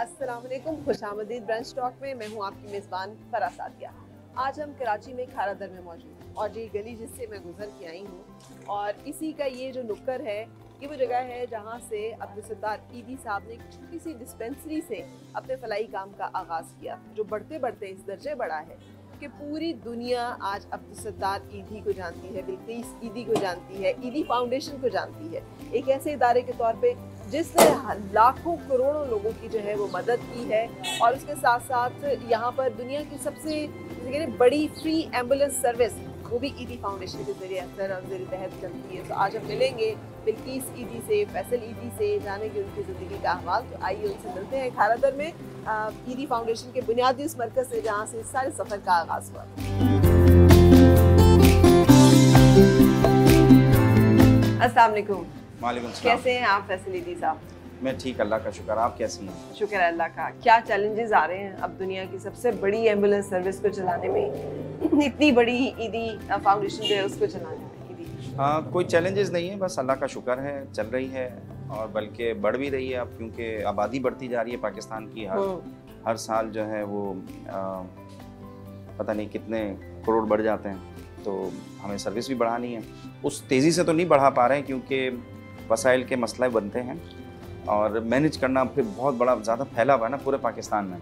अस्सलाम वालेकुम, खुशामदीद brunch talk में। मैं हूँ आपकी मेज़बान फरा सादिया। आज हम कराची में खारादर में मौजूद हैं और ये गली जिससे मैं गुजर के आई हूँ और इसी का ये जो नुक्कर है, ये वो जगह है जहाँ से अब्दुल-सत्तार ईदी साहब ने एक छोटी सी डिस्पेंसरी से अपने फलाई काम का आगाज़ किया, जो बढ़ते बढ़ते इस दर्जे बढ़ा है कि पूरी दुनिया आज अब्दुल-सत्तार ईदी को जानती है, बिल्किस ईदी को जानती है, ईदी फाउंडेशन को जानती है, एक ऐसे इदारे के तौर पे जिसने लाखों करोड़ों लोगों की जो है वो मदद की है। और उसके साथ साथ यहाँ पर दुनिया की सबसे बड़ी फ्री एम्बुलेंस सर्विस वो भी ईदी फाउंडेशन के जरिए असर और जरिए तहत चलती है। तो आज हम मिलेंगे बिल्किस ईदी से, फैसल ईदी से, जानेंगे उनकी ज़िंदगी का अहवाल। तो आइए उनसे मिलते हैं खारादर में ईदी फाउंडेशन के बुनियादी उस मरकज़ से जहाँ से इस सारे सफ़र का आगाज़ हुआ। अस्सलाम वालेकुम। वालेकुम सलाम। कैसे हैं आप फैसल ईदी साहब? मैं ठीक, अल्लाह का शुक्र। आप कैसी हैं? शुक्र है अल्लाह का। क्या चैलेंजेस आ रहे हैं अब दुनिया की सबसे बड़ी एम्बुलेंस सर्विस को चलाने में, इतनी बड़ी ईदी फाउंडेशन जो है उसको चलाने में? कोई चैलेंजेस नहीं है, बस अल्लाह का शुक्र है, चल रही है और बल्कि बढ़ भी रही है अब, क्योंकि आबादी बढ़ती जा रही है पाकिस्तान की। हर साल जो है वो पता नहीं कितने करोड़ बढ़ जाते हैं, तो हमें सर्विस भी बढ़ानी है। उस तेज़ी से तो नहीं बढ़ा पा रहे हैं क्योंकि वसाइल के मसले बनते हैं और मैनेज करना फिर बहुत बड़ा ज़्यादा फैला हुआ है ना पूरे पाकिस्तान में,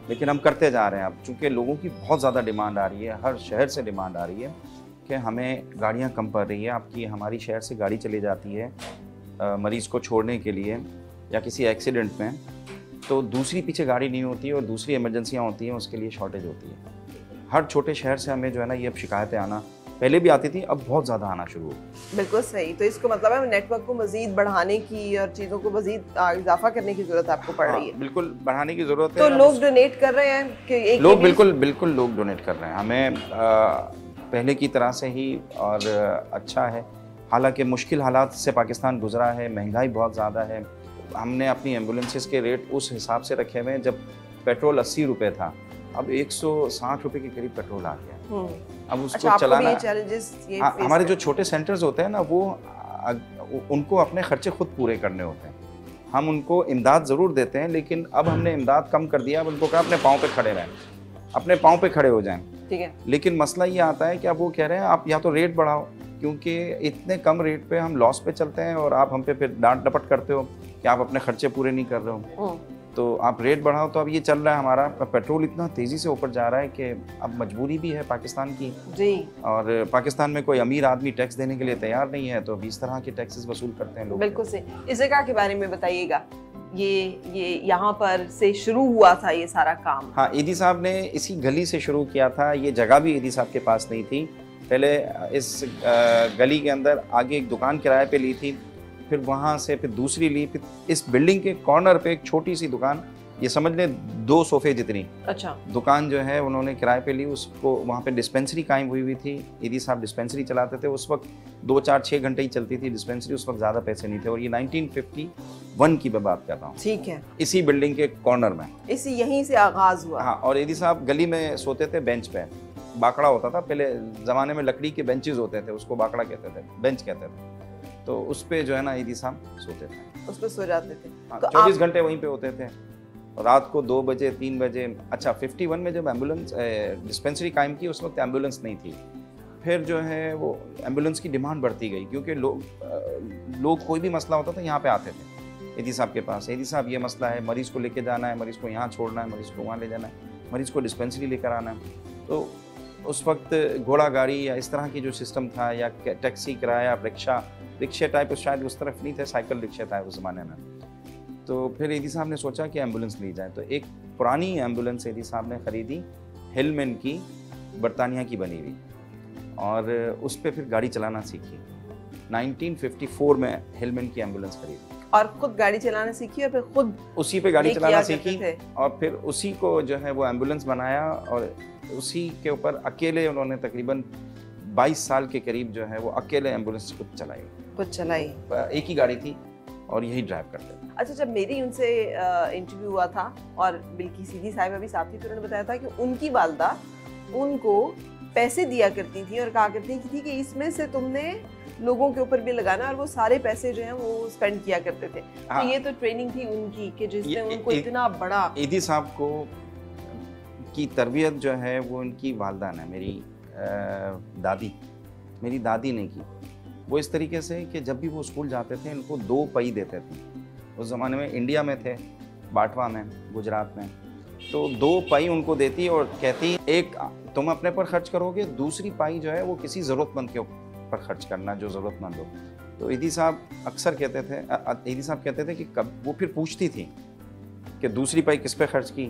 लेकिन हम करते जा रहे हैं अब, चूँकि लोगों की बहुत ज़्यादा डिमांड आ रही है, हर शहर से डिमांड आ रही है कि हमें गाड़ियाँ कम पड़ रही है। आपकी हमारी शहर से गाड़ी चली जाती है मरीज़ को छोड़ने के लिए या किसी एक्सीडेंट में, तो दूसरी पीछे गाड़ी नहीं होती है और दूसरी इमरजेंसियाँ होती हैं, उसके लिए शॉर्टेज होती है। हर छोटे शहर से हमें जो है ना ये अब शिकायतें आना, पहले भी आती थी, अब बहुत ज़्यादा आना शुरू हो। बिल्कुल सही। तो इसको मतलब है नेटवर्क को मज़ीद बढ़ाने की और चीज़ों को मज़ीद इजाफा करने की ज़रूरत आपको पड़ रही है। बिल्कुल बढ़ाने की ज़रूरत है। तो लोग डोनेट कर रहे हैं कि एक लोग बिल्कुल लोग डोनेट कर रहे हैं। हमें पहले की तरह से ही और अच्छा है। हालांकि मुश्किल हालात से पाकिस्तान गुजरा है, महंगाई बहुत ज़्यादा है। हमने अपनी एम्बुलेंसेस के रेट उस हिसाब से रखे हुए हैं, जब पेट्रोल 80 रुपये था, अब 160 रुपये के करीब पेट्रोल आ गया। अब उसको चलाना, हमारे जो छोटे सेंटर्स होते हैं ना, वो उनको अपने खर्चे खुद पूरे करने होते हैं। हम उनको इमदाद ज़रूर देते हैं, लेकिन अब हमने इमदाद कम कर दिया। अब उनको कहा अपने पाँव पे खड़े रहें, अपने पाँव पे खड़े हो जाएं। ठीक है, लेकिन मसला ये आता है कि अब वो कह रहे हैं आप या तो रेट बढ़ाओ, क्योंकि इतने कम रेट पे हम लॉस पे चलते हैं और आप हम पे फिर डांट डपट करते हो कि आप अपने खर्चे पूरे नहीं कर रहे हो, तो आप रेट बढ़ाओ। तो अब ये चल रहा है हमारा, पेट्रोल इतना तेज़ी से ऊपर जा रहा है कि अब मजबूरी भी है पाकिस्तान की जी। और पाकिस्तान में कोई अमीर आदमी टैक्स देने के लिए तैयार नहीं है, तो 20 तरह के टैक्सेस वसूल करते हैं लोग। बिल्कुल से। इस जगह के बारे में बताइएगा, ये यहाँ पर से शुरू हुआ था ये सारा काम? हाँ, ईदी साहब ने इसी गली से शुरू किया था। ये जगह भी ईदी साहब के पास नहीं थी। पहले इस गली के अंदर आगे एक दुकान किराए पे ली थी, फिर वहाँ से फिर दूसरी ली, फिर इस बिल्डिंग के कॉर्नर पे एक छोटी सी दुकान, ये समझ लें 2 सोफे जितनी दुकान जो है उन्होंने किराए पे ली। उसको वहाँ पे डिस्पेंसरी कायम हुई थी। ईदी साहब डिस्पेंसरी चलाते थे। उस वक्त 2, 4, 6 घंटे ही चलती थी डिस्पेंसरी, उस वक्त ज़्यादा पैसे नहीं थे। और ये 1951 की मैं बात कर रहा हूँ। ठीक है, इसी बिल्डिंग के कॉर्नर में, इसी यहीं से आगाज़ हुआ। हाँ, और ईदी साहब गली में सोते थे बेंच पे। बाकड़ा होता था पहले ज़माने में, लकड़ी के बेंचेज होते थे, उसको बाकड़ा कहते थे, बेंच कहते थे। तो उस पे जो है ना ईदी साहब सोते थे, उस पे सो जाते थे। हाँ, तो 24 घंटे वहीं पे होते थे। रात को 2 बजे 3 बजे, अच्छा 51 में जब एम्बुलेंस डिस्पेंसरी कायम की, उस वक्त एम्बुलेंस नहीं थी। फिर जो है वो एम्बुलेंस की डिमांड बढ़ती गई, क्योंकि लोग कोई भी मसला होता था यहाँ पे आते थे ईदी साहब के पास। ईदी साहब ये मसला है, मरीज़ को लेके जाना है, मरीज़ को यहाँ छोड़ना है, मरीज़ को वहाँ ले जाना है, मरीज़ को डिस्पेंसरी लेकर आना है। तो उस वक्त घोड़ा गाड़ी या इस तरह की जो सिस्टम था, या टैक्सी किराया, रिक्शे टाइप शायद उस तरफ नहीं थे, साइकिल रिक्शे था उस ज़माने में। तो फिर ईदी साहब ने सोचा कि एम्बुलेंस ली जाए, तो एक पुरानी एम्बुलेंस ईदी साहब ने ख़रीदी, हिलमैन की, बरतानिया की बनी हुई, और उस पर फिर गाड़ी चलाना सीखी। 1954 में हिलमैन की एम्बुलेंस खरीदी। और खुद गाड़ी चलाना सीखी और फिर खुद उसी पे गाड़ी ये चलाना किया सीखी करते थे। और फिर उसी को जो है वो एम्बुलेंस बनाया और उसी के ऊपर अकेले उन्होंने तकरीबन 22 साल के करीब जो है वो अकेले एम्बुलेंस खुद चलाई। खुद चलाई। एक ही गाड़ी थी और यही ड्राइव करते थे। अच्छा, जब मेरी उनसे इंटरव्यू हुआ था और बिल्की सीधी साहिबा भी साथ थी, तो उन्होंने बताया था कि उनकी वालदा उनको पैसे दिया करती थी और कहा करती थी कि इसमें से तुमने लोगों के ऊपर भी लगाना, और वो सारे पैसे जो हैं वो स्पेंड किया करते थे। हाँ, तो ये तो ट्रेनिंग थी उनकी कि जिसने उनको इतना बड़ा। ईदी साहब को की तरबियत जो है वो उनकी वालदा ने, मेरी दादी ने की। वो इस तरीके से कि जब भी वो स्कूल जाते थे इनको 2 पई देते थे। उस ज़माने में इंडिया में थे, बाटवा में, गुजरात में, तो 2 पाई उनको देती और कहती एक तुम अपने पर खर्च करोगे, दूसरी पाई जो है वो किसी ज़रूरतमंद के पर खर्च करना जो ज़रूरतमंद हो। तो ईदी साहब अक्सर कहते थे, ईदी साहब कहते थे कि कब वो फिर पूछती थी कि दूसरी पाई किस पे खर्च की,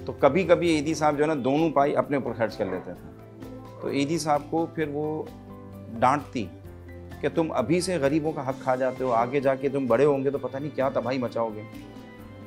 तो कभी कभी ईदी साहब जो है ना दोनों पाई अपने ऊपर खर्च कर लेते थे। तो ईदी साहब को फिर वो डांटती कि तुम अभी से गरीबों का हक खा जाते हो, आगे जाके तुम बड़े होंगे तो पता नहीं क्या तबाही मचाओगे।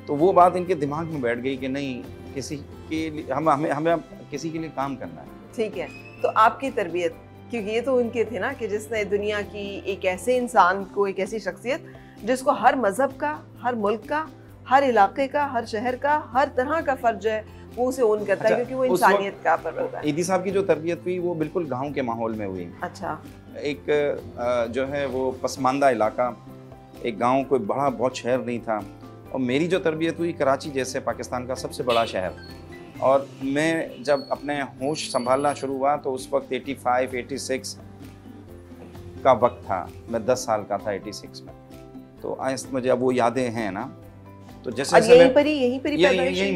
तो वो बात इनके दिमाग में बैठ गई कि नहीं, किसी के लिए हमें किसी के लिए काम करना है। ठीक है, तो आपकी तरबियत, क्योंकि ये तो उनके थे ना कि जिसने दुनिया की एक ऐसे इंसान को, एक ऐसी शख्सियत जिसको हर मज़हब का, हर मुल्क का, हर इलाके का, हर शहर का, हर तरह का फ़र्ज है वो उसे ओन करता है, क्योंकि वो इंसानियत का परवरदा है। ईदी साहब की जो तरबियत हुई वो बिल्कुल गांव के माहौल में हुई। अच्छा। एक जो है वो पसमानदा इलाका, एक गांव, कोई बड़ा बहुत शहर नहीं था। और मेरी जो तरबियत हुई कराची जैसे पाकिस्तान का सबसे बड़ा शहर, और मैं जब अपने होश संभालना शुरू हुआ तो उस वक्त 85-86 का वक्त था। मैं 10 साल का था 86 में। तो मुझे अब वो यादें हैं ना, तो जैसे यहीं पर ही यही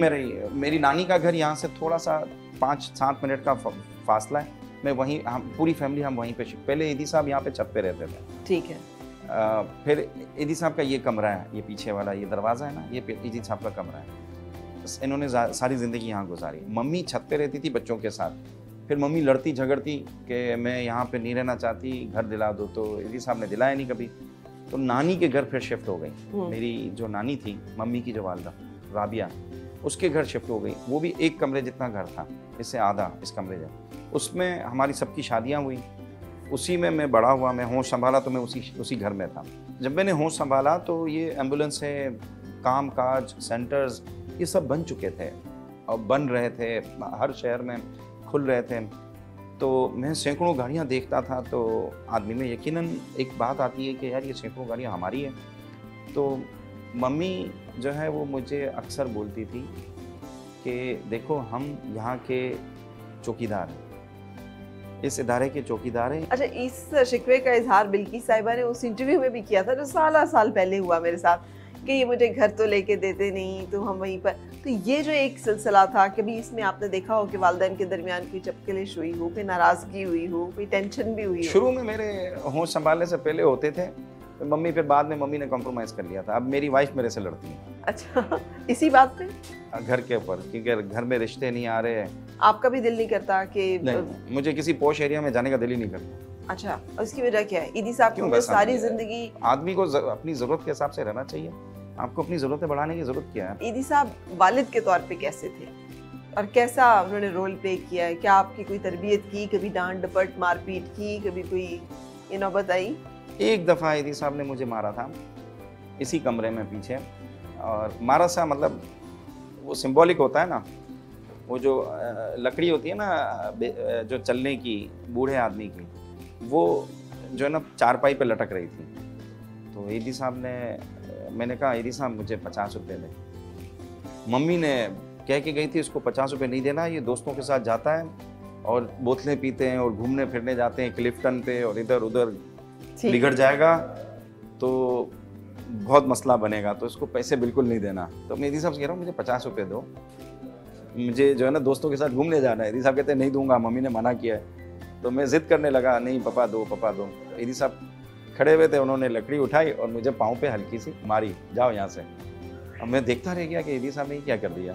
मेरी नानी का घर यहाँ से थोड़ा सा 5-7 मिनट का फासला है। मैं वहीं, हम पूरी फैमिली हम वहीं पे, पहले ईदी साहब यहाँ पे छत पे रहते थे। ठीक है। फिर ईदी साहब का ये कमरा है, ये पीछे वाला ये दरवाज़ा है ना, ये ईदी साहब का कमरा है। इन्होंने सारी ज़िंदगी यहाँ गुजारी। मम्मी छत पे रहती थी बच्चों के साथ, फिर मम्मी लड़ती झगड़ती कि मैं यहाँ पे नहीं रहना चाहती, घर दिला दो, तो ईदी साहब ने दिलाया नहीं कभी। तो नानी के घर फिर शिफ्ट हो गई। मेरी जो नानी थी, मम्मी की जो वालदा राबिया, उसके घर शिफ्ट हो गई। वो भी एक कमरे जितना घर था, इससे आधा इस कमरे जब। उसमें हमारी सबकी शादियाँ हुई, उसी में मैं बड़ा हुआ। मैं होश संभाला तो मैं उसी घर में था। जब मैंने होश संभाला तो ये एम्बुलेंस है, काम काज, सेंटर्स, ये सब बन चुके थे और बन रहे थे, हर शहर में खुल रहे थे। तो मैं सैकड़ों गाड़ियाँ देखता था, तो आदमी में यकीनन एक बात आती है कि यार ये सैकड़ों गाड़ियाँ हमारी है। तो मम्मी जो है वो मुझे अक्सर बोलती थी कि देखो हम यहाँ के चौकीदार हैं, इस इदारे के चौकीदार हैं। अच्छा, इस शिकवे का इजहार बिल्की साहिबा ने उस इंटरव्यू में भी किया था जो साल पहले हुआ मेरे साथ, कि ये मुझे घर तो लेके देते नहीं, तो हम वहीं पर। तो ये जो एक सिलसिला था, कभी इसमें आपने देखा हो कि वालिदैन के दरमियान कोई चपकलिश हुई हो, कोई नाराज़गी हुई हो, कोई टेंशन भी हुई हो? शुरू में मेरे होश संभालने से पहले होते थे, तो मम्मी, फिर बाद में मम्मी ने कॉम्प्रोमाइज़ कर लिया था। अब मेरी वाइफ मेरे से लड़ती है। अच्छा, इसी बात पे? घर के ऊपर, क्योंकि घर में रिश्ते नहीं आ रहे हैं। आपका भी दिल नहीं करता कि? नहीं, मुझे किसी पॉश एरिया में जाने का दिल ही नहीं करता। अच्छा, उसकी वजह क्या है? ईदी साहब की सारी जिंदगी, आदमी को अपनी ज़रूरत के हिसाब से रहना चाहिए। आपको अपनी ज़रूरतें बढ़ाने की ज़रूरत क्या है? ईदी साहब वालिद के तौर पे कैसे थे और कैसा उन्होंने रोल प्ले किया है? क्या आपकी कोई तरबियत की, कभी डांट डपट मारपीट की, कभी कोई ये नौबत आई? एक दफ़ा ईदी साहब ने मुझे मारा था इसी कमरे में पीछे, और मारा सा मतलब वो सिंबॉलिक होता है ना, वो जो लकड़ी होती है ना जो चलने की, बूढ़े आदमी की, वो जो है ना चारपाई पे लटक रही थी। तो ईदी साहब ने, मैंने कहा ईदी साहब मुझे 50 रुपये दें। मम्मी ने कह के गई थी इसको 50 रुपये नहीं देना, ये दोस्तों के साथ जाता है और बोतलें पीते हैं और घूमने फिरने जाते हैं क्लिफ्टन पे और इधर उधर, बिगड़ जाएगा तो बहुत मसला बनेगा, तो इसको पैसे बिल्कुल नहीं देना। तो मैं ईदी साहब से कह रहा हूँ मुझे 50 रुपये दो, मुझे जो है ना दोस्तों के साथ घूमने जाना है। ईदी साहब कहते हैं नहीं दूंगा, मम्मी ने मना किया है। तो मैं ज़िद करने लगा, नहीं पापा दो, पापा दो। तो ईदी साहब खड़े हुए थे, उन्होंने लकड़ी उठाई और मुझे पाँव पे हल्की सी मारी, जाओ यहाँ से। अब मैं देखता रह गया कि ईदी साहब ने क्या कर दिया।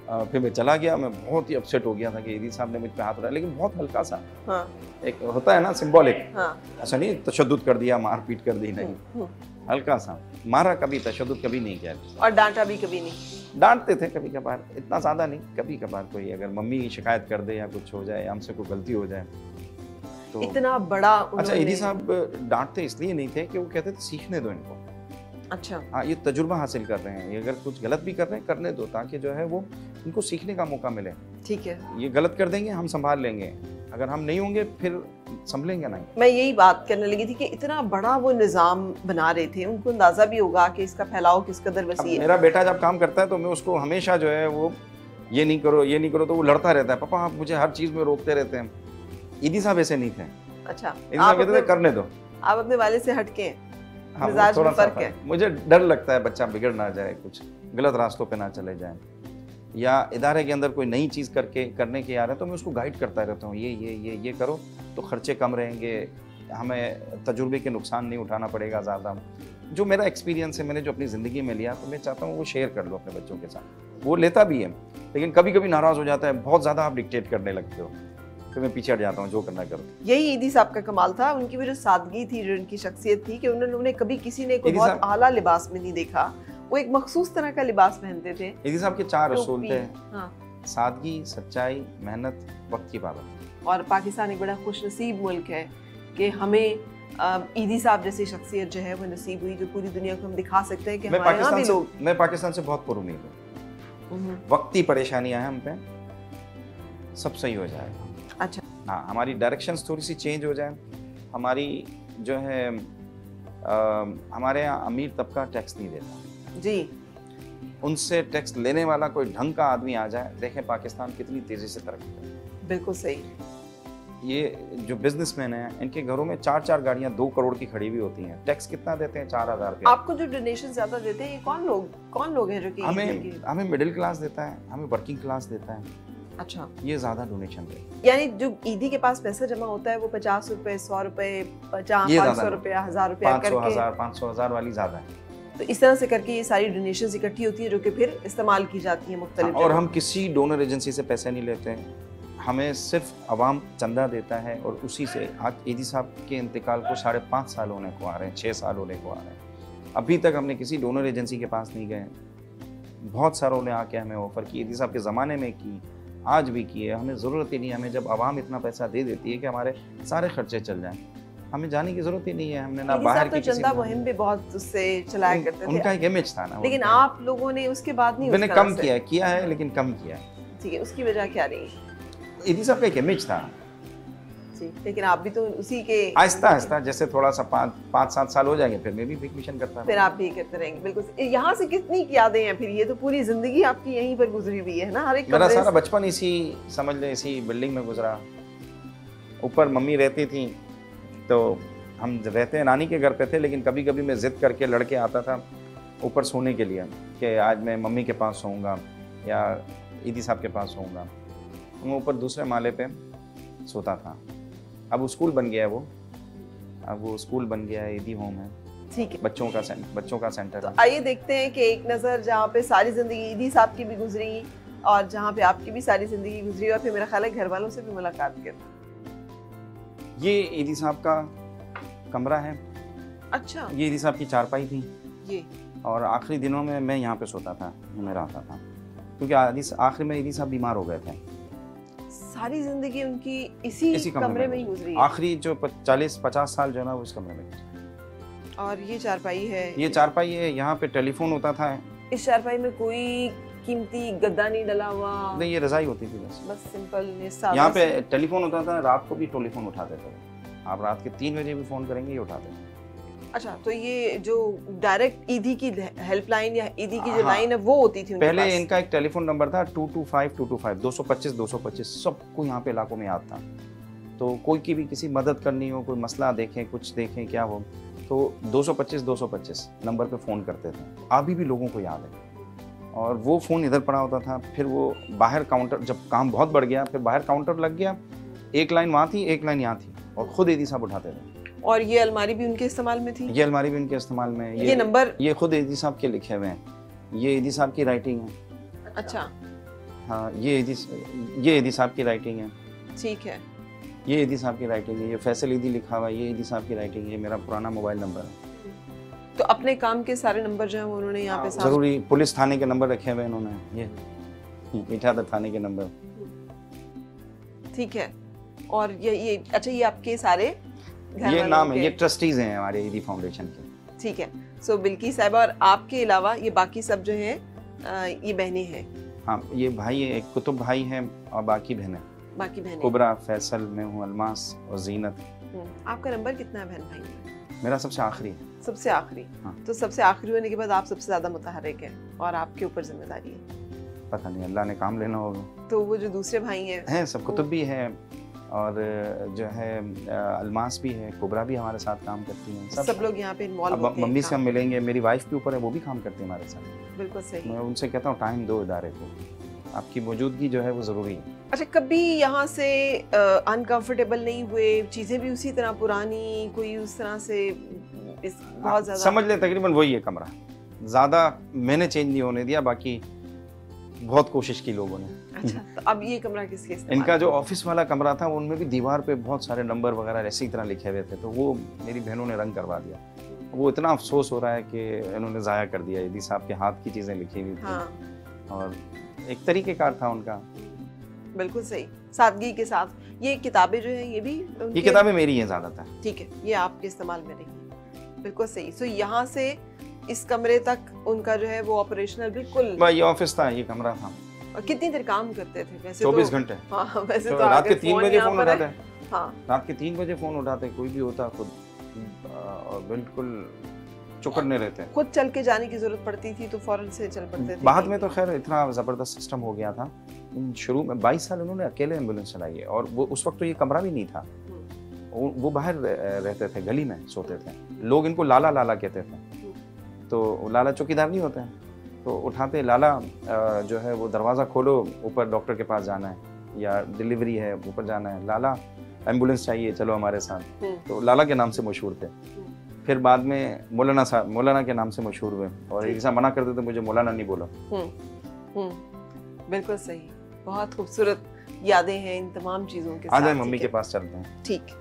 फिर मैं चला गया, मैं बहुत ही अपसेट हो गया था कि ईदी साहब ने मुझ पे हाथ उठाया, लेकिन बहुत हल्का सा। हाँ। एक होता है ना सिंबॉलिक, हाँ। ऐसा नहीं तशद्दुद कर दिया, मारपीट कर दी, नहीं, हल्का सा मारा, कभी तशद्दुद कभी नहीं किया। और डांटा भी कभी नहीं? डांटते थे कभी कभार, इतना ज़्यादा नहीं, कभी कभार कोई अगर मम्मी की शिकायत कर दे या कुछ हो जाए या हमसे कोई गलती हो जाए तो। इतना बड़ा अच्छा, ईदी साहब डांटते इसलिए नहीं थे कि वो कहते थे सीखने दो इनको। अच्छा। हाँ, ये तजुर्बा हासिल कर रहे हैं, ये अगर कुछ गलत भी कर रहे हैं करने दो, ताकि जो है वो इनको सीखने का मौका मिले। ठीक है। ये गलत कर देंगे हम संभाल लेंगे, अगर हम नहीं होंगे फिर संभलेंगे नहीं। मैं यही बात करने लगी थी कि इतना बड़ा वो निज़ाम बना रहे थे, उनको अंदाजा भी होगा कि इसका फैलाव किस कदर वसी है। मेरा बेटा जब काम करता है तो मैं उसको हमेशा जो है वो ये नहीं करो ये नहीं करो, तो वो लड़ता रहता है, पापा आप मुझे हर चीज़ में रोकते रहते हैं। ईदी साहब ऐसे नहीं थे। अच्छा, ईदी साहब कहते थे करने दो। आप अपने वाले से हटके हैं? हाँ, मिजाज थोड़ा में सा फर्क है। मुझे डर लगता है बच्चा बिगड़ ना जाए, कुछ गलत रास्तों पे ना चले जाए, या इदारे के अंदर कोई नई चीज़ करने के आ रहे हैं तो मैं उसको गाइड करता रहता हूँ, ये करो तो खर्चे कम रहेंगे, हमें तजुर्बे के नुकसान नहीं उठाना पड़ेगा ज़्यादा। जो मेरा एक्सपीरियंस है, मैंने जो अपनी ज़िंदगी में लिया, तो मैं चाहता हूँ वो शेयर कर लो अपने बच्चों के साथ। वो लेता भी है, लेकिन कभी कभी नाराज़ हो जाता है, बहुत ज़्यादा आप डिक्टेट करने लगते हो, तो मैं पीछे हट जाता हूँ, जो करना करो। यही ईदी साहब का कमाल था, उनकी भी जो सादगी थी, जो उनकी शख्सियत थी, कि उन्होंने कभी किसी ने कोई बहुत आला लिबास में नहीं देखा, वो एक मखसूस तरह का लिबास पहनते थे। ईदी साहब के 4 असूल थे। हाँ। सादगी, सच्चाई, मेहनत, वक्त की पाबंदी। और पाकिस्तान एक बड़ा खुशनसीब मुल्क है कि हमें ईदी साहब जैसी शख्सियत जो है वो नसीब हुई, जो पूरी दुनिया को हम दिखा सकते हैं कि हमारे यहाँ भी लोग। मैं पाकिस्तान से बहुत पुरुमीद हूँ। वक्ती परेशानियां हैं हम पे, सब सही हो जाएगा। अच्छा। हाँ, हमारी डायरेक्शंस थोड़ी सी चेंज हो जाए, हमारी जो है हमारे यहाँ अमीर तबका टैक्स नहीं देता जी, उनसे टैक्स लेने वाला कोई ढंग का आदमी आ जाए, देखें पाकिस्तान कितनी तेजी से तरक्की करे। बिल्कुल सही। ये जो बिजनेसमैन हैं, इनके घरों में 4-4 गाड़ियां 2 करोड़ की खड़ी हुई होती हैं, टैक्स कितना देते हैं? 4000 रुपये। आपको जो डोनेशन ज्यादा देते हैं, ये कौन लोग हैं जो कि हमें मिडिल क्लास देता है, हमें वर्किंग क्लास देता है। अच्छा, ये ज्यादा डोनेशन दे। यानी जो ईदी के पास पैसा जमा होता है वो 50 रुपए, 100 रुपए, 500 रुपए, 1000 रुपए करके 500,000 वाली ज्यादा है। तो इस तरह से करके ये सारी डोनेशंस इकट्ठी होती है, जो कि फिर इस्तेमाल की जाती है मुख्तलिफ। और हम किसी डोनर एजेंसी से पैसे नहीं लेते हैं, हमें सिर्फ अवाम चंदा देता है, और उसी से आज ईदी साहब के इंतकाल को 5.5 साल होने को आ रहे हैं, 6 साल होने को आ रहे हैं। अभी तक हमने किसी डोनर एजेंसी के पास नहीं गए। बहुत सारों ने आके हमें ऑफ़र की, ईदी साहब के ज़माने में की, आज भी किए। हमें ज़रूरत ही नहीं, हमें जब आवाम इतना पैसा दे देती है कि हमारे सारे खर्चे चल जाएं, हमें जाने की जरूरत ही नहीं है। हमने ना बाहर की चंदा मुहिम भी बहुत उससे चलाया करते थे, उनका एक इमेज था ना, लेकिन आप लोगों ने उसके बाद नहीं, मैंने कम किया है, लेकिन कम किया। ठीक है, उसकी वजह क्या रही? ईदी साहब का एक इमेज था जी, लेकिन आप भी तो उसी के आहिस्ता आहिस्ता, जैसे थोड़ा सा 5-7 साल हो जाएंगे, फिर मैं भी बिग मिशन करता, फिर आप भी करते रहेंगे। बिल्कुल। यहाँ से कितनी यादें हैं फिर? ये तो पूरी जिंदगी आपकी यहीं पर गुजरी हुई है ना, हर एक। मेरा सारा बचपन इसी, समझ ले, इसी बिल्डिंग में गुजरा। ऊपर मम्मी रहती थी, तो हम रहते हैं नानी के घर पे थे, लेकिन कभी कभी मैं ज़िद करके लड़के आता था ऊपर सोने के लिए कि आज मैं मम्मी के पास सोऊंगा या ईदी साहब के पास सोऊंगा। मैं ऊपर दूसरे माले पे सोता था। अब वो स्कूल बन गया है, अब वो स्कूल बन गया है, ईदी होम है। ठीक है, बच्चों का सेंटर तो है। आइए देखते हैं कि एक नज़र जहाँ पे सारी ज़िंदगी ईदी साहब की भी गुजरी और जहाँ पे आपकी भी सारी ज़िंदगी गुजरी, और फिर मेरा ख्याल है घर वालों से भी मुलाकात कर। ये ईदी साहब का कमरा है। अच्छा। ये ईदी साहब की चारपाई थी ये, और आखिरी दिनों में मैं यहाँ पे सोता था, मैं रहता था, क्योंकि आखिर में ईदी साहब बीमार हो गए थे। सारी जिंदगी उनकी इसी कमरे में ही गुजरी। आखिरी जो 40-50 साल जो है ना, वो इस कमरे में। और ये चारपाई है, ये चारपाई है, यहाँ पे टेलीफोन होता था। इस चारपाई में कोई कीमती गद्दा नहीं डला हुआ? नहीं, ये रजाई होती थी बस सिंपल। यहाँ पे टेलीफोन होता था, रात को भी टेलीफोन उठा देते थे। आप रात के 3 बजे भी फोन करेंगे, ये उठाते थे। अच्छा, तो ये जो डायरेक्ट ईदी की हेल्पलाइन या ईदी की जो लाइन है वो होती थी पहले? इनका एक टेलीफोन नंबर था 225-225, 225, सबको यहाँ पे इलाकों में याद था। तो कोई की भी किसी मदद करनी हो, कोई मसला देखें, कुछ देखें क्या हो, तो 225 नंबर पे फ़ोन करते थे। अभी भी लोगों को याद है। और वो फ़ोन इधर पड़ा होता था, फिर वो बाहर काउंटर, जब काम बहुत बढ़ गया फिर बाहर काउंटर लग गया, एक लाइन वहाँ थी, एक लाइन यहाँ थी, और खुद ईदी साहब उठाते थे। और ये अलमारी भी उनके इस्तेमाल में थी? ये अलमारी भी उनके इस्तेमाल में। ये नंबर ये खुद ईदी साहब के लिखे हुए हैं, ये ईदी साहब की राइटिंग है। अच्छा। हाँ, ये ईदी साहब की राइटिंग है। ठीक है, ये ईदी साहब की राइटिंग है। ये फैसल ईदी लिखा हुआ है, ये ईदी साहब की राइटिंग है। ये मेरा पुराना मोबाइल नंबर है। तो अपने काम के सारे नंबर जो है वो उन्होंने यहाँ पे साफ जरूरी पुलिस थाने के नंबर रखे हुए इन्होंने। ये इटादा थाने के नंबर। ठीक है। और ये अच्छा, ये आपके सारे घर ये वालों नाम है, के- ये ट्रस्टीज हैं हमारे ईदी फाउंडेशन के। ठीक है। सो बिल्की साहिबा और आपके अलावा ये बाकी सब जो है ये बहनें हैं, हाँ, ये भाई है, एक कुतुब भाई है और बाकी बहनें। बाकी बहनें। कुबरा, फैसल, मैं हूँ, अलमास और जीनत। आपका नंबर कितना है बहन भाई में? मेरा सबसे आखिरी है। सबसे आखिरी। हाँ। तो सबसे आखिरी होने के बाद आप सबसे ज्यादा मुतहर्रिक हैं और आपके ऊपर जिम्मेदारी है। पता नहीं, अल्लाह ने काम लेना होगा। तो वो जो दूसरे भाई हैं सब कुतुब भी है और जो है अलमास भी है, कुबरा भी हमारे साथ काम करती हैं। सब लोग यहाँ पे इन्वॉल्व अब होते हैं। मम्मी से हम मिलेंगे, मेरी वाइफ भी ऊपर है, वो भी काम करती है हमारे साथ। बिल्कुल सही। मैं उनसे कहता हूँ टाइम दो इदारे को, आपकी मौजूदगी जो है वो ज़रूरी है। अच्छा, कभी यहाँ से अनकंफर्टेबल नहीं हुए? चीजें भी उसी तरह पुरानी, कोई उस तरह से बहुत ज्यादा समझ ले तकरीबन वही है कमरा, ज़्यादा मैंने चेंज नहीं होने दिया, बाकी बहुत कोशिश की लोगों ने। अच्छा, तो अब ये कमरा किसके इस्तेमाल? इनका जो ऑफिस वाला कमरा था उनमें भी दीवार पे बहुत सारे नंबर वगैरह ऐसी तरह लिखे हुए थे, तो वो मेरी बहनों ने रंग करवा दिया। वो इतना अफसोस हो रहा है कि इन्होंने ज़ाया कर दिया। ईदी साहब के हाथ की चीज़ें लिखी हुई थी। हाँ, और एक तरीक़ेकार था उनका। बिल्कुल सही, सादगी के साथ। ये किताबें जो हैं ये भी ये उनके- किताबें मेरी हैं ज़्यादातर। ठीक है, ये आपके इस्तेमाल में रही। बिल्कुल सही। सो यहाँ से इस कमरे तक उनका जो है वो ऑपरेशनल बिल्कुल। ये ऑफिस था, ये कमरा था। और कितनी देर काम करते थे वैसे? 24 तो घंटे। हाँ, वैसे तो रात के आगे 3 बजे यहाँ फ़ोन पर है। उठाते। हाँ, रात के 3 बजे फ़ोन उठाते, कोई भी होता खुद, और बिल्कुल चुकड़ने रहते हैं। खुद चल के जाने की जरूरत पड़ती थी तो फौरन से चल पड़ते थे। बाद में तो खैर इतना ज़बरदस्त सिस्टम हो गया था। शुरू में 22 साल उन्होंने अकेले एम्बुलेंस चलाई है, और वो उस वक्त तो ये कमरा भी नहीं था। वो बाहर रहते थे, गली में सोते थे। लोग इनको लाला लाला कहते थे। तो लाला चौकीदार नहीं होते हैं, तो उठाते, लाला जो है वो दरवाज़ा खोलो, ऊपर डॉक्टर के पास जाना है, या डिलीवरी है ऊपर जाना है, लाला एम्बुलेंस चाहिए, चलो हमारे साथ। तो लाला के नाम से मशहूर थे। फिर बाद में मौलाना के नाम से मशहूर हुए, और एक मना करते थे, मुझे मौलाना नहीं बोला। बिल्कुल सही। बहुत खूबसूरत यादें हैं इन तमाम चीज़ों के आ जाए साथ। मम्मी के पास चलते हैं। ठीक।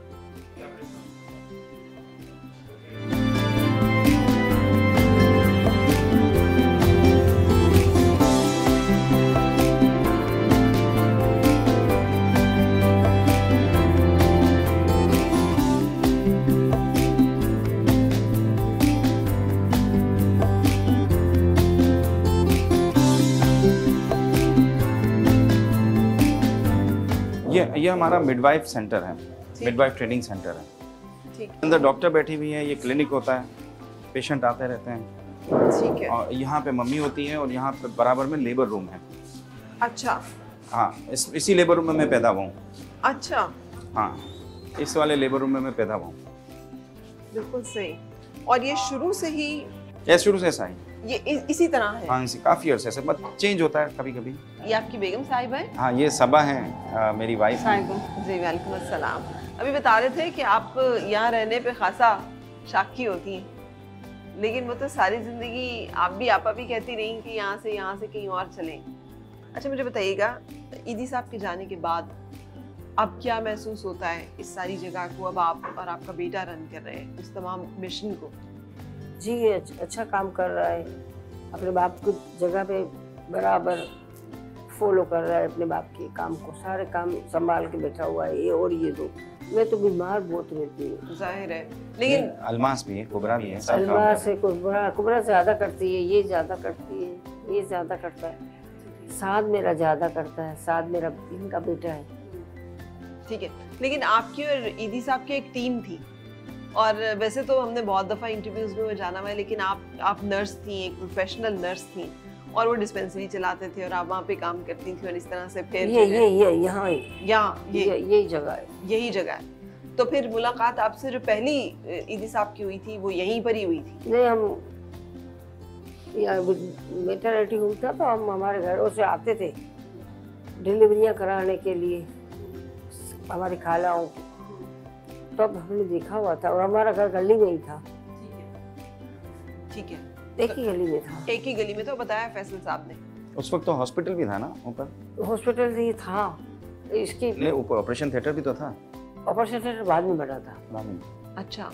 ये हमारा मिडवाइफ सेंटर है, मिडवाइफ ट्रेनिंग सेंटर है। ठीक। अंदर डॉक्टर बैठी हुई है, ये क्लिनिक होता है, पेशेंट आते रहते हैं। ठीक है। और यहाँ पे मम्मी होती है, और यहाँ पे बराबर में लेबर रूम है। अच्छा। हाँ, इसी लेबर रूम में मैं पैदा हुआ हूँ। अच्छा। हाँ, इस वाले लेबर रूम में मैं पैदा हुआ हूँ। बिल्कुल सही। और ये शुरू से ही ये शुरू से ऐसा ही, ये इसी तरह है? हाँ, इसी काफ़ी अर्से से, बट चेंज होता है कभी कभी। ये आपकी बेगम साहिबा है? हाँ, ये सबा हैं, मेरी वाइफ। जी, वालेकुम अस्सलाम। अभी बता रहे थे कि आप यहाँ रहने पे खासा शाकी होती हैं, लेकिन वो तो सारी ज़िंदगी आप भी आपा भी कहती रही कि यहाँ से कहीं और चलें। अच्छा, मुझे बताइएगा, ईदी साहब के जाने के बाद अब क्या महसूस होता है इस सारी जगह को? अब आप और आपका बेटा रन कर रहे हैं इस तमाम मिशन को। जी, ये अच्छा काम कर रहा है, अपने बाप की जगह पे बराबर फॉलो कर रहा है अपने बाप के काम को, सारे काम संभाल के बैठा हुआ है। ये और ये दो, मैं तो बीमार बहुत रहती हूँ, जाहिर है, लेकिन अलमास भी है, कुबरा भी है, सब काम अलवा करते से कुबरा ज़्यादा करती है, ये ज़्यादा करती है, ये ज़्यादा करता है, साथ मेरा ज़्यादा करता है, साथ मेरा इनका बेटा है। ठीक है। लेकिन आपकी और ईदी साहब की एक टीम थी, और वैसे तो हमने बहुत दफ़ा इंटरव्यूज़ में वो जाना हुआ है, लेकिन आप नर्स थी, एक प्रोफेशनल नर्स थी, और वो डिस्पेंसरी चलाते थे और आप वहाँ पे काम करती थी, और इस तरह से फिर ये यहाँ यही जगह है, यही जगह है। तो फिर मुलाकात आपसे जो पहली ईदी साहब की हुई थी वो यहीं पर ही हुई थी? नहीं, हम यहाँ मेटरनिटी होम था, तो हम हमारे घरों से आते थे डिलीवरियाँ कराने के लिए, हमारी खालाओं की, तब हमने देखा हुआ था, और हमारा घर गली में ही था। ठीक है। एक ही गली में था। एक ही गली में तो बताया फैसल साहब ने। उस वक्त तो हॉस्पिटल भी था ना ऊपर? हॉस्पिटल ही था इसकी, नहीं, ऊपर ऑपरेशन थिएटर भी तो था। ऑपरेशन थिएटर बाद में बना था। बाद में। अच्छा,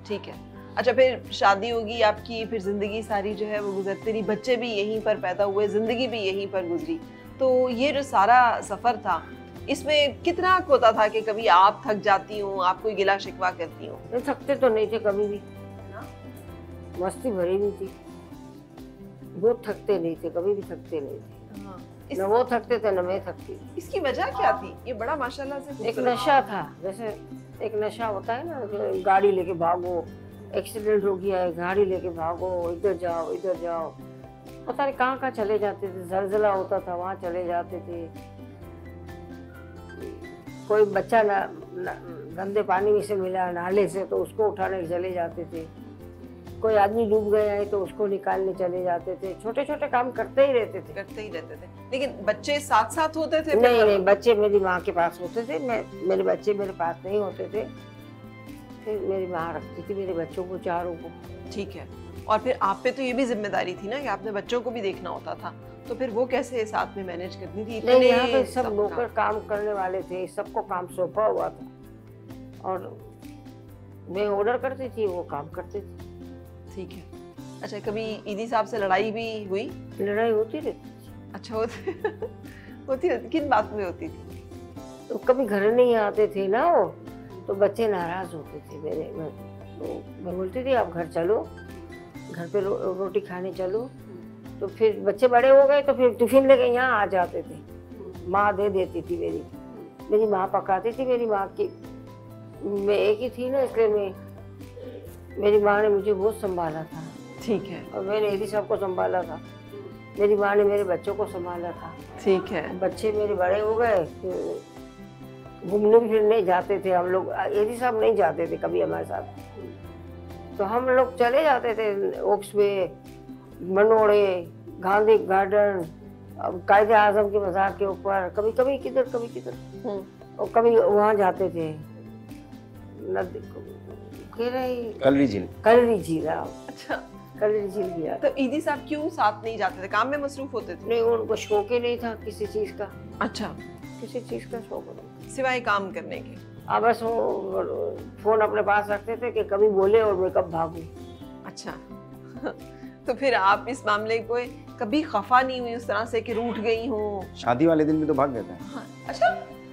ठीक है। अच्छा, फिर शादी होगी आपकी, फिर जिंदगी सारी जो है वो गुजरती रही, बच्चे भी यहीं पर पैदा हुए, जिंदगी भी यहीं पर गुजरी। तो ये जो सारा सफर था, इसमें कितना होता था कि कभी आप थक जाती हूँ, आप कोई गिला शिकवा करती हूँ? नहीं, थकते तो नहीं थे कभी भी, मस्ती भरी हुई थी, वो थकते नहीं थे, कभी भी थकते नहीं थे। हाँ। न वो थकते थे न मैं थकती थी। इसकी वजह क्या थी? ये बड़ा माशाल्लाह से एक नशा था, जैसे एक नशा होता है ना, जो गाड़ी लेके भागो, एक्सीडेंट हो गया है, गाड़ी लेके भागो, इधर जाओ इधर जाओ, पता नहीं कहाँ कहाँ चले जाते थे, जलजला होता था वहाँ चले जाते थे। कोई बच्चा गंदे पानी में से मिला नाले से तो उसको उठाने चले जाते थे, कोई आदमी डूब गया है तो उसको निकालने चले जाते थे। छोटे छोटे काम करते ही रहते थे। लेकिन बच्चे साथ साथ होते थे? नहीं, बच्चे मेरी माँ के पास होते थे, मेरे बच्चे मेरे पास नहीं होते थे, फिर मेरी माँ रखती थी मेरे बच्चों को, चारों को। ठीक है। और फिर आप पे तो ये भी जिम्मेदारी थी ना कि आपने बच्चों को भी देखना होता था, तो फिर वो कैसे साथ में मैनेज करनी थी? नहीं, यहाँ पे सब नौकर काम करने वाले थे, सबको काम सौंपा हुआ था और मैं ऑर्डर करती थी, वो काम करते थे। ठीक है। अच्छा, कभी ईदी साहब से लड़ाई भी हुई? लड़ाई होती रहती। अच्छा, होती रहती। किन बात में होती थी? तो कभी घर नहीं आते थे ना वो, तो बच्चे नाराज होते थे मेरे। तो मैं बोलती थी आप घर चलो, घर पे रोटी खाने चलो। तो फिर बच्चे बड़े हो गए तो फिर टिफिन लेके यहाँ आ जाते थे, माँ दे देती थी, मेरी माँ पकाती थी। मेरी माँ की, मैं एक ही थी ना, इसलिए मेरी माँ ने मुझे बहुत संभाला था। ठीक है। और मैंने ईदी साहब को संभाला था, मेरी माँ ने मेरे बच्चों को संभाला था। ठीक है। बच्चे मेरे बड़े हो गए, घूमने फिरने जाते थे हम लोग, ईदी साहब नहीं जाते थे कभी हमारे साथ, तो हम लोग चले जाते थे ओक्स में, मनोड़े, गांधी गार्डन, कायदे आजम के बाजार के ऊपर, कभी कभी किधर कभी किधर, और कभी वहाँ जाते थे कलरी झील। अच्छा, कलरी झील गया। तो ईदी साहब क्यों साथ नहीं जाते थे? काम में मसरूफ होते थे? नहीं, उनको शौक ही नहीं था किसी चीज का। अच्छा, किसी चीज का शौक नहीं सिवाय काम करने के? बस वो फोन अपने पास रखते थे कि कभी बोले और मैं कब भागूं। अच्छा। तो फिर आप इस मामले को कभी खफा नहीं हुई उस तरह से कि रूठ गई हो? शादी वाले दिन भी तो भाग गए थे। हाँ। अच्छा,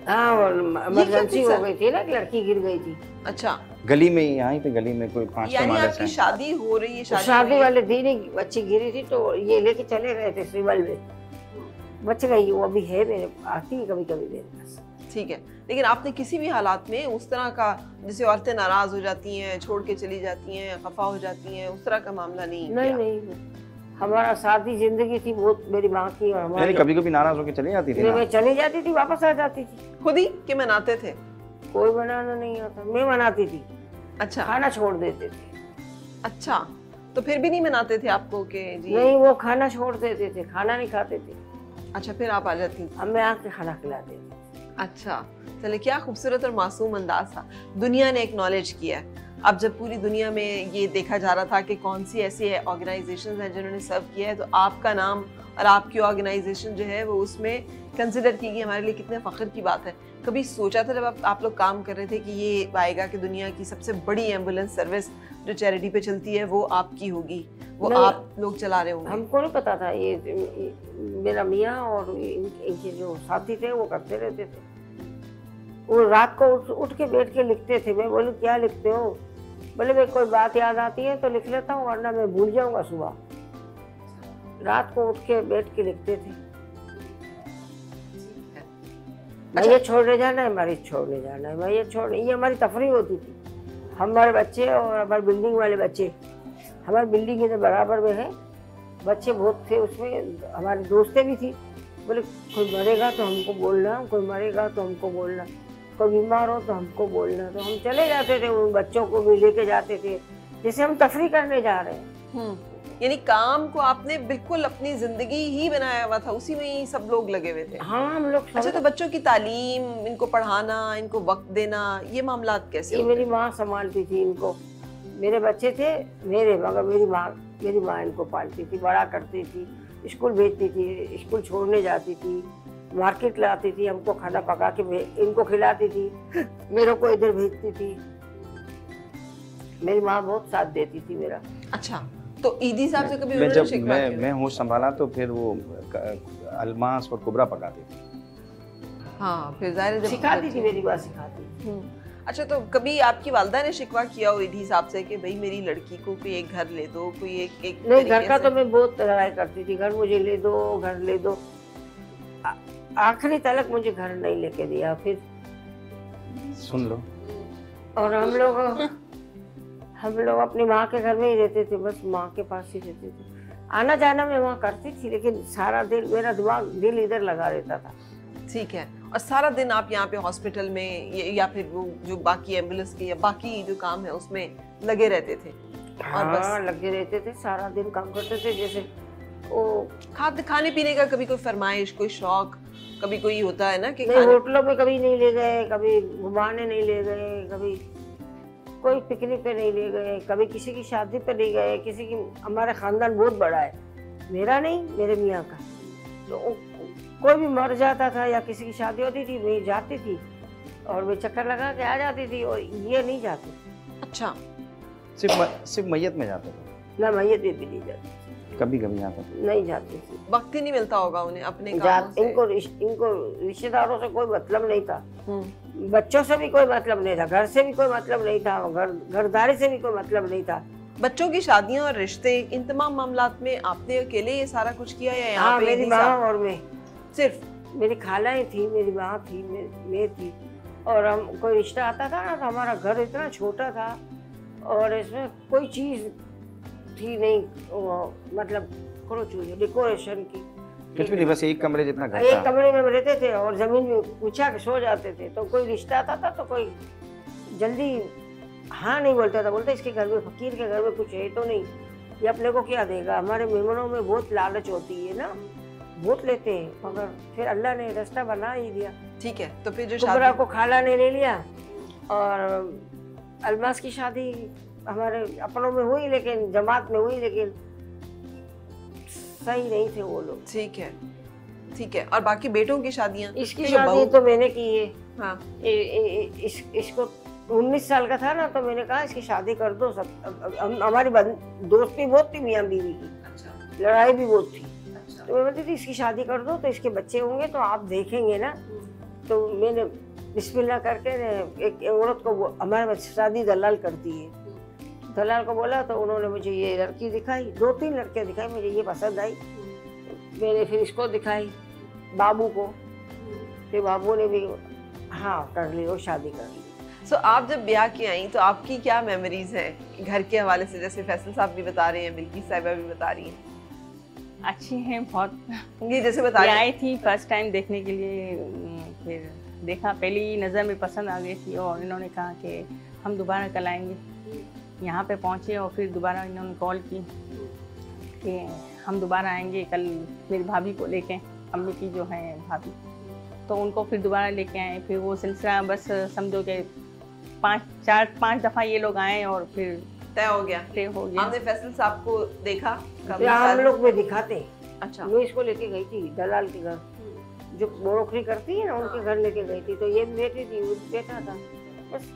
हाँ, इमरजेंसी हो गई थी ना, एक लड़की गिर गई थी। अच्छा, गली में, यहाँ पे गली में कोई 5 यानी माले आपकी शादी हो रही है? शादी वाले दिन ही बच्ची गिरी थी, तो ये लेके चले गए थे सिविल में, बच गई। वो अभी है मेरे, आती है कभी कभी मेरे पास। ठीक है। लेकिन आपने किसी भी हालात में उस तरह का, जैसे औरतें नाराज हो जाती हैं, छोड़ के चली जाती हैं, खफा हो जाती हैं, उस तरह का मामला नहीं? नहीं, हमारा सादी जिंदगी थी बहुत, मेरी माँ की और हमारी। कभी कभी नाराज होकर चली जाती थी? मैं चली जाती थी, वापस आ जाती थी। खुद ही कि मनाते थे? कोई बनाना नहीं आता, मैं मनाती थी। अच्छा, खाना छोड़ देते थे। अच्छा, तो फिर भी नहीं मनाते थे आपको कि जी? नहीं, वो खाना छोड़ देते थे, खाना नहीं खाते थे। अच्छा, फिर आप आ जाती? अब मैं आके खाना खिलाते थे। अच्छा, चले, क्या खूबसूरत और मासूम अंदाज था। दुनिया ने एक्नॉलेज किया है। अब जब पूरी दुनिया में ये देखा जा रहा था कि कौन सी ऐसी ऑर्गेनाइजेशंस हैं जिन्होंने सर्व किया है, तो आपका नाम और आपकी ऑर्गेनाइजेशन जो है वो उसमें कंसिडर की गई। हमारे लिए कितने फ़ख्र की बात है। कभी सोचा था जब आप लोग काम कर रहे थे कि ये आएगा कि दुनिया की सबसे बड़ी एम्बुलेंस सर्विस जो चैरिटी पे चलती है वो आपकी होगी, वो आप लोग चला रहे होंगे? हमको नहीं पता था। ये मेरा मियाँ और इनके जो साथी थे वो करते रहते थे। वो रात को उठ के बैठ के लिखते थे। मैं बोली क्या लिखते हो? बोले मैं कोई बात याद आती है तो लिख लेता हूँ, वरना मैं भूल जाऊंगा सुबह। रात को उठ के बैठ के लिखते थे। मैं ये छोड़ने जाना है, हमारी छोड़ने जाना है, मैं ये छोड़ने, ये हमारी तफरीह होती थी। हमारे बच्चे और हमारे बिल्डिंग वाले बच्चे, हमारी बिल्डिंग के बराबर में है, बच्चे बहुत थे उसमें, हमारी दोस्तें भी थी। बोले कोई मरेगा तो हमको बोलना, कोई मरेगा तो हमको बोलना, कोई बीमार हो तो हमको बोलना। तो हम चले जाते थे, उन बच्चों को भी लेके जाते थे, जैसे हम तफरीह करने जा रहे हैं। यानी काम को आपने बिल्कुल अपनी जिंदगी ही बनाया हुआ था, उसी में ही सब लोग लगे हुए थे? हाँ, हम लोग। अच्छा, तो बच्चों की तालीम, इनको पढ़ाना, इनको वक्त देना, ये मामला कैसे? ये मेरी माँ संभालती थी इनको। मेरे बच्चे थे मेरे, मगर मेरी माँ इनको पालती थी, बड़ा करती थी, स्कूल भेजती थी, स्कूल छोड़ने जाती थी, मार्केट लाती थी, हमको खाना पका के इनको खिलाती थी, मेरे को इधर भेजती थी। मेरी माँ बहुत साथ देती थी मेरा। अच्छा, तो ईदी साहब से कभी उन्होंने शिकवा किया? मैं होश संभाला तो फिर वो अलमास और कुबरा पकाती थी। हाँ, फिर जाहिर है जब सिखाती थी, मेरी बात सिखाती थी। अच्छा, तो कभी आपकी वालदा ने शिकवा किया हो ईदी साहब से कि भाई मेरी लड़की को कोई एक घर ले दो, कोई एक नहीं, घर का तो मैं बहुत ट्राई करती थी, घर मुझे ले दो, घर ले दो। आखिरी तलक मुझे घर नहीं लेके दिया। फिर सुन लो। और हम लोग अपनी माँ के घर में ही रहते थे, बस माँ के पास ही रहते थे। आना जाना मैं वहाँ करती थी, लेकिन सारा दिन मेरा दिल इधर लगा रहता था। ठीक है। और सारा दिन आप यहाँ पे हॉस्पिटल में या फिर वो जो बाकी एम्बुलेंस के या बाकी जो काम है उसमें लगे रहते थे? और बस लगे रहते थे, सारा दिन काम करते थे। जैसे वो खाने पीने का कभी कोई फरमाइश, कोई शौक, कभी कोई होता है ना कि नहीं, होटलों में कभी नहीं ले गए, कभी घुमाने नहीं ले गए, कभी कोई पिकनिक पे नहीं ले गए, कभी किसी की शादी पे नहीं गए। किसी की, हमारा खानदान बहुत बड़ा है, मेरा नहीं, मेरे मियाँ का। तो कोई भी मर जाता था या किसी की शादी होती थी, मैं जाती थी और मैं चक्कर लगा के आ जाती थी, और ये नहीं जाती। अच्छा, सिर्फ मैयत में जाते थे? ना, मैयत में भी नहीं जाती, कभी कभी जाते थे? नहीं जाती थी। वक्त ही नहीं मिलता होगा उन्हें अपने कामों से। इनको रिश्तेदारों से कोई मतलब नहीं था, बच्चों से भी कोई मतलब नहीं था, घर से भी कोई मतलब नहीं था, घरदारी से भी कोई मतलब नहीं था। बच्चों की शादियां और रिश्ते, इन तमाम मामलात में आपने अकेले ये सारा कुछ किया या यहाँ पे? मेरी माँ और मैं, सिर्फ मेरी खालाएं थी, मेरी माँ थी, मैं थी। और हम कोई रिश्ता आता था ना, तो हमारा घर इतना छोटा था और इसमें कोई चीज थी नहीं, मतलब डेकोरेशन की कुछ भी नहीं, बस एक कमरे जितना घर एक था। कमरे में रहते थे और जमीन में बिछा के सो जाते थे। तो कोई रिश्ता आता था तो कोई जल्दी हाँ नहीं बोलता था, बोलता इसके घर में, फकीर के घर में कुछ है तो नहीं, ये अपने को क्या देगा। हमारे मेहमानों में बहुत लालच होती है ना, बहुत लेते हैं, मगर फिर अल्लाह ने रास्ता बना ही दिया। ठीक है, तो फिर जो कुबरा को खाला ने ले लिया और अलमास की शादी हमारे अपनों में हुई, लेकिन जमात में हुई, लेकिन सही नहीं थे वो लोग। ठीक है, ठीक है। और बाकी बेटों की शादियां? इसकी शादी तो मैंने की है। हाँ। इसको 19 साल का था ना, तो मैंने कहा इसकी शादी कर दो। सब हमारी दोस्ती बहुत थी मियाँ बीवी की। अच्छा। लड़ाई भी बहुत थी। अच्छा। तो मैं बोलती थी इसकी शादी कर दो, तो इसके बच्चे होंगे तो आप देखेंगे ना। तो मैंने बिस्मिल्लाह करके एक औरत को, हमारे शादी दलाल करती है, दलाल को बोला, तो उन्होंने मुझे ये लड़की दिखाई, 2-3 लड़कियां दिखाई, मुझे ये पसंद आई। मैंने फिर इसको दिखाई, बाबू को, फिर बाबू ने भी हाँ कर ली और शादी कर ली। So, आप जब ब्याह की आई तो आपकी क्या मेमोरीज हैं घर के हवाले से? जैसे फैसल साहब भी बता रहे हैं, बिल्किस साहिबा भी बता रही हैं। अच्छी हैं बहुत। ये जैसे बता रही आई थी फर्स्ट टाइम देखने के लिए, फिर देखा, पहली नज़र में पसंद आ गई थी और इन्होंने कहा कि हम दोबारा कल आएंगे। यहाँ पे पहुँचे और फिर दोबारा इन्होंने कॉल की कि हम दोबारा आएंगे कल मेरी भाभी को लेके, अम्मी की जो है भाभी, तो उनको फिर दोबारा लेके आए। फिर वो सिलसिला बस समझो कि 5 दफ़ा ये लोग आए और फिर तय हो गया। आपने फैसल साहब को देखा? हम लोग में दिखाते। अच्छा। मैं इसको लेके गई थी दलाल के घर, जो बोरोखरी करती है ना, उनके घर लेके गई थी। तो ये बेटी थी, वो बेटा था, बस।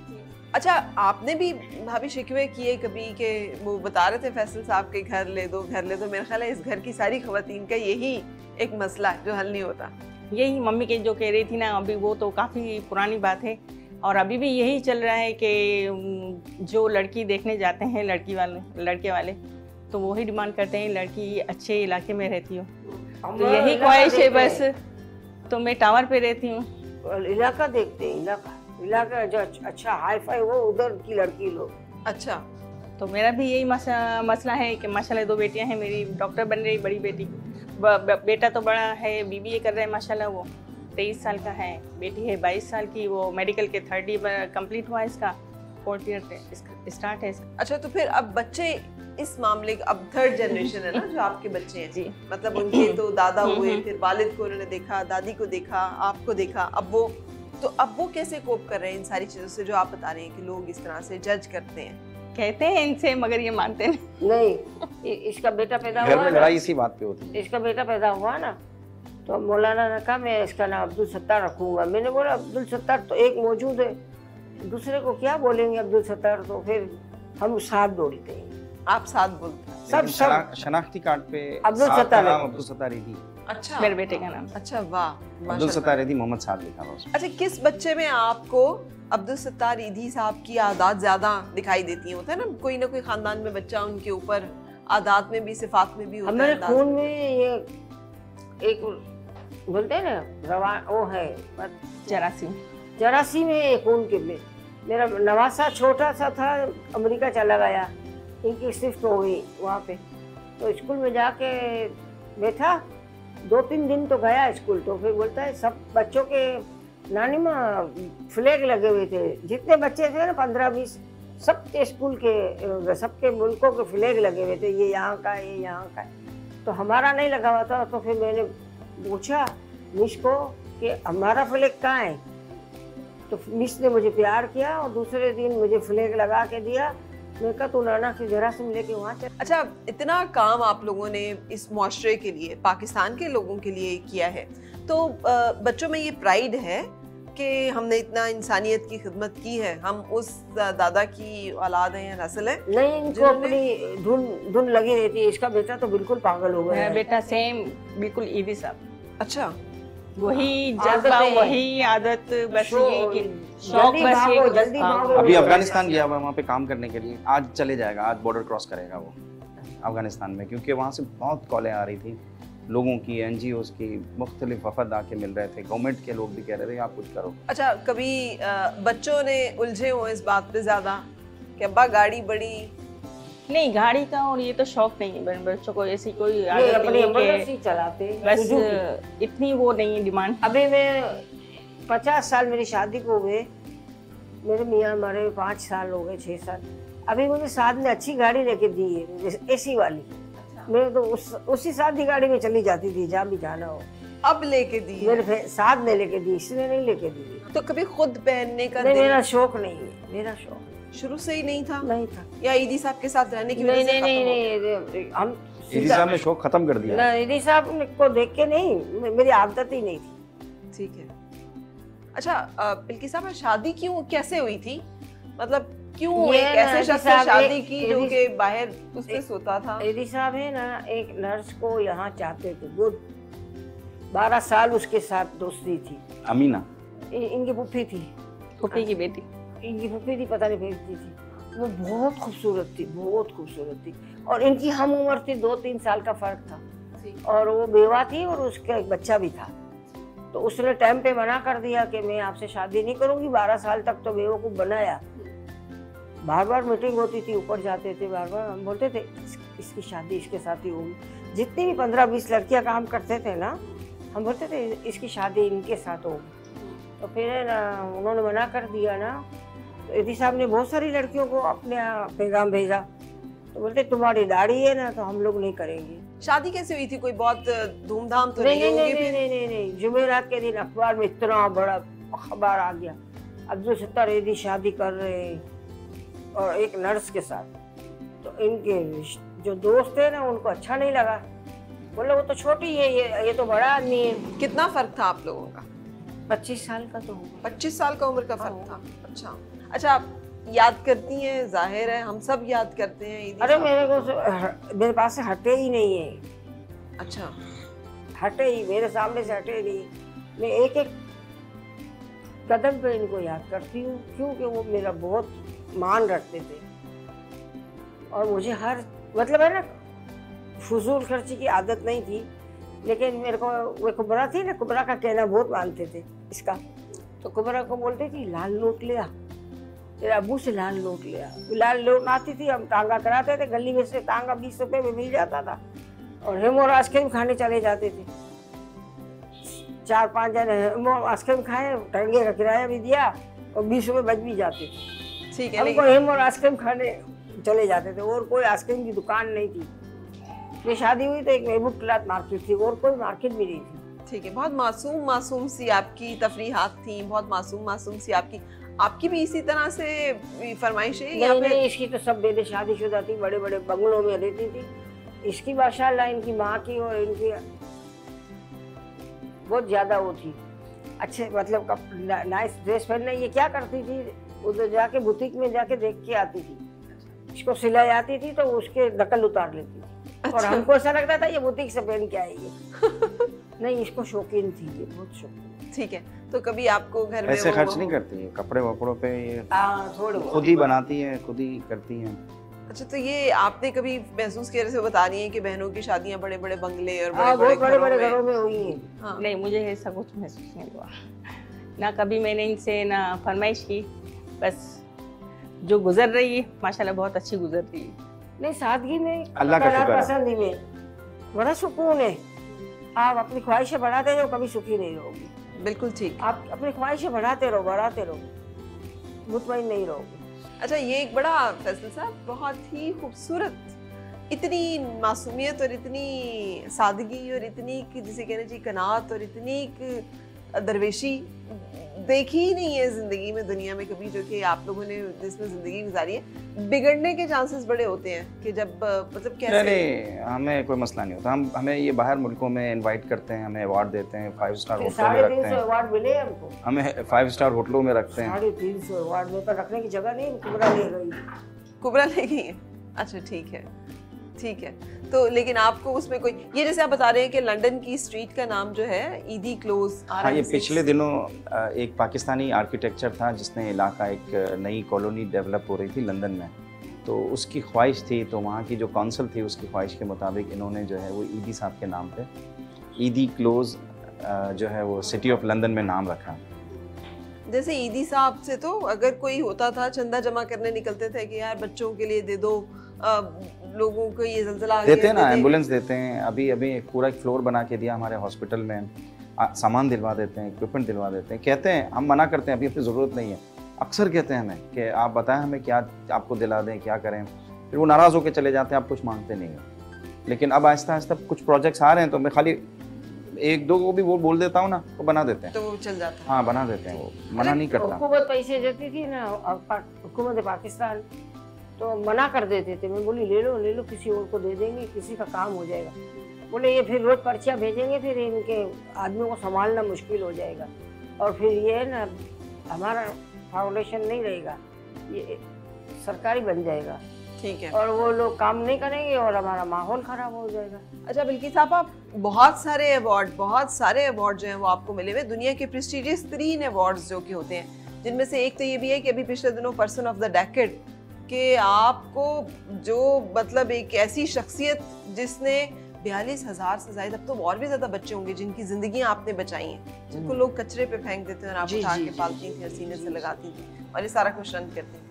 अच्छा, आपने भी भाभी शिकवे किए कभी कि वो बता रहे थे फैसल साहब के घर ले दो, घर ले दो? मेरा ख्याल है इस घर की सारी खवातीन का यही एक मसला है जो हल नहीं होता। यही मम्मी के जो कह रही थी ना, अभी वो तो काफ़ी पुरानी बात है और अभी भी यही चल रहा है कि जो लड़की देखने जाते हैं लड़के वाले तो वही डिमांड करते हैं लड़की अच्छे इलाके में रहती हो। तो यही ख्वाहिश है बस। तो मैं टावर पे रहती हूँ। इलाका देखते हैं, इलाका जो अच्छा हाई फाई वो उधर की लड़की लोग। अच्छा। तो मेरा भी यही मसला है कि माशाल्लाह 2 बेटियां हैं मेरी, डॉक्टर बन रही बड़ी बेटी, बेटा तो बड़ा है, बीबीए कर रहा है माशाल्लाह, वो 23 साल का है, बेटी है 22 साल की, वो मेडिकल के 3rd ईयर कंप्लीट हुआ, इसका 4th ईयर स्टार्ट है। अच्छा, तो फिर अब बच्चे इस मामले का, अब 3rd जनरेशन है ना जो आपके बच्चे हैं जी, मतलब उनके तो दादा हुए, फिर वालिद को उन्होंने देखा, दादी को देखा, आपको देखा, अब वो कैसे कोप कर रहे हैं इन सारी चीज़ों से जो आप बता रहे हैं कि लोग इस तरह से जज करते हैं? कहते हैं इनसे, मगर ये मानते नहीं। इसका बेटा पैदा घर हुआ में ना, लड़ाई इसी बात पे होती है। इसका बेटा पैदा हुआ ना, तो मौलाना ने कहा मैं इसका नाम अब्दुल सत्तार रखूंगा। मैंने बोला अब्दुल सत्तार तो एक मौजूद है, दूसरे को क्या बोलेंगे अब्दुल सत्तार, तो फिर हम साथ बोलते हैं। आप साथ बोलते हैं? सब सब शनाख्ती कार्ड पे अब्दुल साद का सत्तार नाम है। अब्दुल सत्तार ईदी, अच्छा, मेरे बेटे का नाम। अच्छा, वाह, अब्दुल माशाल्लाह। सत्तार ईदी मोहम्मद साद लिखा हुआ उसमें। अच्छा, किस बच्चे में आपको अब्दुल सत्तार ईदी साहब की आदत ज्यादा दिखाई देती है? होता है ना कोई ना कोई खानदान में बच्चा, उनके ऊपर आदत में भी सिफात में भी होता है। हमारे अंदाज खून में। में ये एक बोलते हैं ना रवा, वो है जरासी में एक खून के में। मेरा नवासा छोटा सा था, अमेरिका चला गया, इनकी शिफ्ट हो गई वहाँ पे, तो स्कूल में जाके बैठा 2-3 दिन तो गया स्कूल, तो फिर बोलता है सब बच्चों के नानी माँ फ्लैग लगे हुए थे, जितने बच्चे थे ना 15-20, सबके स्कूल के सबके मुल्कों के फ्लैग लगे हुए थे, ये यहाँ का है, ये यहाँ का है। तो हमारा नहीं लगा हुआ था, तो फिर मैंने पूछा मिस को कि हमारा फ्लैग कहाँ है, तो मिस ने मुझे प्यार किया और दूसरे दिन मुझे फ्लैग लगा के दिया। मैं कहा तू नाना की जरासीम लेके वहाँ चल। अच्छा, इतना काम आप लोगों ने इस मुआशरे के लिए, पाकिस्तान के लोगों के लिए किया है, तो बच्चों में ये प्राइड है कि हमने इतना इंसानियत की खिदमत की है, हम उस दादा की औलाद हैं या नस्ल है? नहीं, इनको अपनी धुन लगी रहती है। इसका बेटा तो बिल्कुल पागल हो गया मेरा है। बेटा सेम बिल्कुल ईदी साहब, अच्छा, वही आदत जज्बा, है। वही आदत, बस ये कि शौक, जल्दी बस भागो, ये जल्दी भागो। अभी अफगानिस्तान गया हुआ है वहाँ पे काम करने के लिए, आज चले जाएगा, आज बॉर्डर क्रॉस करेगा वो अफगानिस्तान में, क्योंकि वहाँ से बहुत कॉलें आ रही थी लोगों की, NGOs की, मुख्तलिफ वफद आके मिल रहे थे, गवर्नमेंट के लोग भी कह रहे थे आप कुछ करो। अच्छा, कभी बच्चों ने उलझे हो इस बात पे ज्यादा कि अब्बा गाड़ी बड़ी? नहीं, गाड़ी का और ये तो शौक नहीं है बच्चों को, ऐसी कोई ये आदत अपनी नहीं है एम्बुलेंस ही चलाते कि बस सुजुकी। इतनी वो नहीं है डिमांड। अभी मैं 50 साल मेरी शादी को हुए, मेरे मियाँ मरे 5 साल हो गए, 6 साल। अभी मुझे साथ में अच्छी गाड़ी लेके दी है, AC वाली। मैं तो उसी शादी गाड़ी में चली जाती थी जहाँ भी जाना हो। अब लेके दी है? मेरे साथ में लेके दी, इसने नहीं लेके दी। तो कभी खुद पहनने का नहीं, दिल मेरा शौक नहीं है, मेरा शौक शुरू से ही नहीं था? नहीं था। या ईदी साहब के साथ रहने की वजह नहीं से नहीं खत्म नहीं हो गया? नहीं, हम ईदी साहब ने शौक खत्म कर दिया। ईदी साहब को देख के नहीं, मेरी आदत ही नहीं थी। ठीक है। अच्छा, बिल्किस साहब, शादी क्यों, कैसे हुई थी? मतलब क्यों ये एक ना, ऐसे ईदी शख्स से साहब शादी एक- की जो ईदी- कि बाहर उससे सोता था? ईदी साहब है ना, एक नर्स को यहाँ चाहते थे, वो 12 साल उसके साथ दोस्ती थी। अमीना इनकी पुप्पी थी, फूफी की बेटी। इनकी पुप्पी थी, पता नहीं भेजती थी। वो बहुत खूबसूरत थी, बहुत खूबसूरत थी, और इनकी हम उम्र थी, 2-3 साल का फर्क था, और वो बेवा थी और उसका एक बच्चा भी था। तो उसने टाइम पे मना कर दिया कि मैं आपसे शादी नहीं करूंगी। 12 साल तक तो बेवकूफ बनाया, बार बार मीटिंग होती थी, ऊपर जाते थे, बार बार हम बोलते थे इसकी शादी इसके साथ ही होगी। जितनी भी 15-20 लड़कियां काम करते थे ना, हम बोलते थे इसकी शादी इनके साथ होगी। तो फिर है ना, उन्होंने मना कर दिया ना, तो ईदी साहब ने बहुत सारी लड़कियों को अपने पैगाम भेजा, तो बोलते तुम्हारी दाढ़ी है ना, तो हम लोग नहीं करेंगे। शादी कैसे हुई थी? कोई बहुत धूमधाम तो नहीं नहीं नहीं होगी नहीं फिर? नहीं नहीं नहीं, जुमेरात के दिन अखबार में इतना बड़ा खबर आ गया, अब्दुल सत्तार ईदी शादी कर रहे हैं और एक नर्स के साथ। तो इनके जो दोस्त थे ना, उनको अच्छा नहीं लगा, बोले वो तो छोटी है, ये तो बड़ा आदमी है। कितना फर्क था आप लोगों का? 25 साल का तो होगा। 25 साल का उम्र का फर्क था। अच्छा अच्छा, आप याद करती हैं? जाहिर है हम सब याद करते हैं ईदी अरे साहब। मेरे पास से हटे ही नहीं है। अच्छा, हटे ही, मेरे सामने से हटे नहीं। मैं एक एक कदम पे इनको याद करती हूँ, क्योंकि वो मेरा बहुत मान रखते थे, और मुझे हर मतलब है ना, फजूल खर्ची की आदत नहीं थी, लेकिन मेरे को वो कुबरा थी ना, कुबरा का कहना बहुत मानते थे इसका। तो कुबरा को बोलते थी लाल नोट ले आ, तेरे अबू से लाल नोट ले आ। लाल नोट आती थी, हम टांगा कराते थे, गली में से टांगा 20 रुपए में मिल जाता था, और हेमो और आइसक्रीम खाने चले जाते थे। 4-5 जन हेमो आइसक्रीम खाए, टांगे का किराया भी दिया, और 20 रुपए बच भी जाते थे। ठीक है। हमको हेमो और आइसक्रीम खाने चले जाते थे, और कोई आइसक्रीम की दुकान नहीं थी। ये शादी हुई तो एक महबूब क्लॉथ मार्केट थी, और कोई मार्केट भी नहीं थी। ठीक है, बहुत मासूम मासूम सी आपकी तफरीहात थी, बहुत मासूम मासूम सी आपकी आपकी भी इसी तरह से फरमाइश है? नहीं नहीं, इसकी तो सब बेटे शादीशुदा थी, बड़े बड़े बंगलों में रहती थी। इसकी माशाल्लाह इनकी माँ की और इनकी बहुत ज्यादा वो थी, अच्छे मतलब नाइस ड्रेस पहनना। ये क्या करती थी, उधर जाके बुटीक में जाके देख के आती थी, इसको सिलाई आती थी तो उसके नकल उतार लेती थी। और हमको ऐसा लगता था ये बुटीक से पहन के आई है। नहीं, इसको शौकीन थी, ये बहुत शौकीन। ठीक है, तो कभी आपको घर में ऐसे खर्च नहीं करती है, कपड़े वपड़ों पे ये थोड़े खुद ही बनाती है, खुद ही करती हैं। अच्छा, तो ये आपने कभी महसूस किया, जैसे बता रही हैं कि बहनों की शादियां बड़े बड़े बंगले और बहुत बड़े बड़े घरों में हुई हैं? हाँ। नहीं, मुझे ऐसा कुछ महसूस नहीं हुआ, ना कभी मैंने इनसे ना फरमाइश की। बस जो गुजर रही है माशाल्लाह बहुत अच्छी गुजर रही है। नहीं, सादगी में, अल्लाह का शुक्र है। पसंद में बड़ा सुकून है। आप अपनी ख्वाहिशें बढ़ाते रहो, कभी सुखी नहीं रहोगी। बिल्कुल ठीक। आप अपनी ख्वाहिशें बढ़ाते रहो, मुतमईन नहीं रहोगे। अच्छा, ये एक बड़ा फैसल साहब, बहुत ही खूबसूरत, इतनी मासूमियत और इतनी सादगी और इतनी जिसे कहना चाहिए कनात और इतनी दरवेशी देखी ही नहीं है जिंदगी में, दुनिया में कभी, जो कि आप लोगों ने जिसमें जिंदगी गुजारी है। बिगड़ने के चांसेस बड़े होते हैं कि जब मतलब कैसे। नहीं, हमें कोई मसला नहीं होता। हमें ये बाहर मुल्कों में इनवाइट करते हैं, हमें अवार्ड देते हैं, 5 स्टार होटलों में रखते 350 हैं, अवार्ड मिले हमको। हमें 5 स्टार होटलों में रखते हैं। 350 अवार्ड में तो रखने की जगह नहीं, कुबरा ले गई। कुबरा ले गई है? अच्छा, ठीक है, ठीक है। तो लेकिन आपको उसमें कोई, ये जैसे आप बता रहे हैं कि लंदन की स्ट्रीट का नाम जो है ईदी क्लोज। हाँ, ये पिछले दिनों एक पाकिस्तानी आर्किटेक्चर था जिसने इलाका, एक नई कॉलोनी डेवलप हो रही थी लंदन में, तो उसकी ख्वाहिश थी, तो वहाँ की जो काउंसिल थी उसकी ख्वाहिश के मुताबिक इन्होंने जो है वो ईदी साहब के नाम पे ईदी क्लोज जो है वो सिटी ऑफ लंदन में नाम रखा। जैसे ईदी साहब से तो अगर कोई होता था, चंदा जमा करने निकलते थे कि यार बच्चों के लिए दे दो, लोगों को ये ज़लज़ला आ गया, देते हैं ना, एम्बुलेंस देते हैं। अभी एक पूरा एक फ्लोर बना के दिया हमारे हॉस्पिटल में, सामान दिलवा देते हैं, इक्विपमेंट दिलवा देते हैं। कहते हैं, हम मना करते हैं, अभी अपनी ज़रूरत नहीं है। अक्सर कहते हैं हमें कि आप बताएं हमें क्या आपको दिला दें, क्या करें। फिर वो नाराज़ होकर चले जाते हैं, आप कुछ मांगते नहीं हो। लेकिन अब आहिस्ता आहिस्ता कुछ प्रोजेक्ट्स आ रहे हैं, तो मैं खाली 1-2 को भी वो बोल देता हूँ ना, वो बना देते हैं, तो वो चल जाता है। हाँ, बना देते हैं, वो मना नहीं करता। हुकूमत पैसे देती थी ना, हुकूमत पाकिस्तान, तो मना कर देते थे। मैं बोली ले लो, किसी और को दे देंगे, किसी का काम हो जाएगा। बोले ये फिर रोज पर्चियाँ भेजेंगे, फिर इनके आदमियों को संभालना मुश्किल हो जाएगा, और फिर ये ना हमारा फाउंडेशन नहीं रहेगा, ये सरकारी बन जाएगा। ठीक है। और वो लोग काम नहीं करेंगे और हमारा माहौल खराब हो जाएगा। अच्छा बिल्किस साहब, आप बहुत सारे अवार्ड जो हैं वो आपको मिले हुए, दुनिया के प्रेस्टिजियस तरीन अवार्ड्स जो कि होते हैं, जिनमें से एक तो ये भी है कि अभी पिछले दिनों पर्सन ऑफ द डेकेड कि आपको जो मतलब एक ऐसी शख्सियत जिसने 42,000 से ज्यादा, अब तो और भी ज्यादा बच्चे होंगे जिनकी जिंदगी आपने बचाई हैं, जिनको लोग कचरे पे फेंक देते हैं और आप उठा के पालती थी, सीने से लगाती थी और ये सारा कुछ रन करती थी।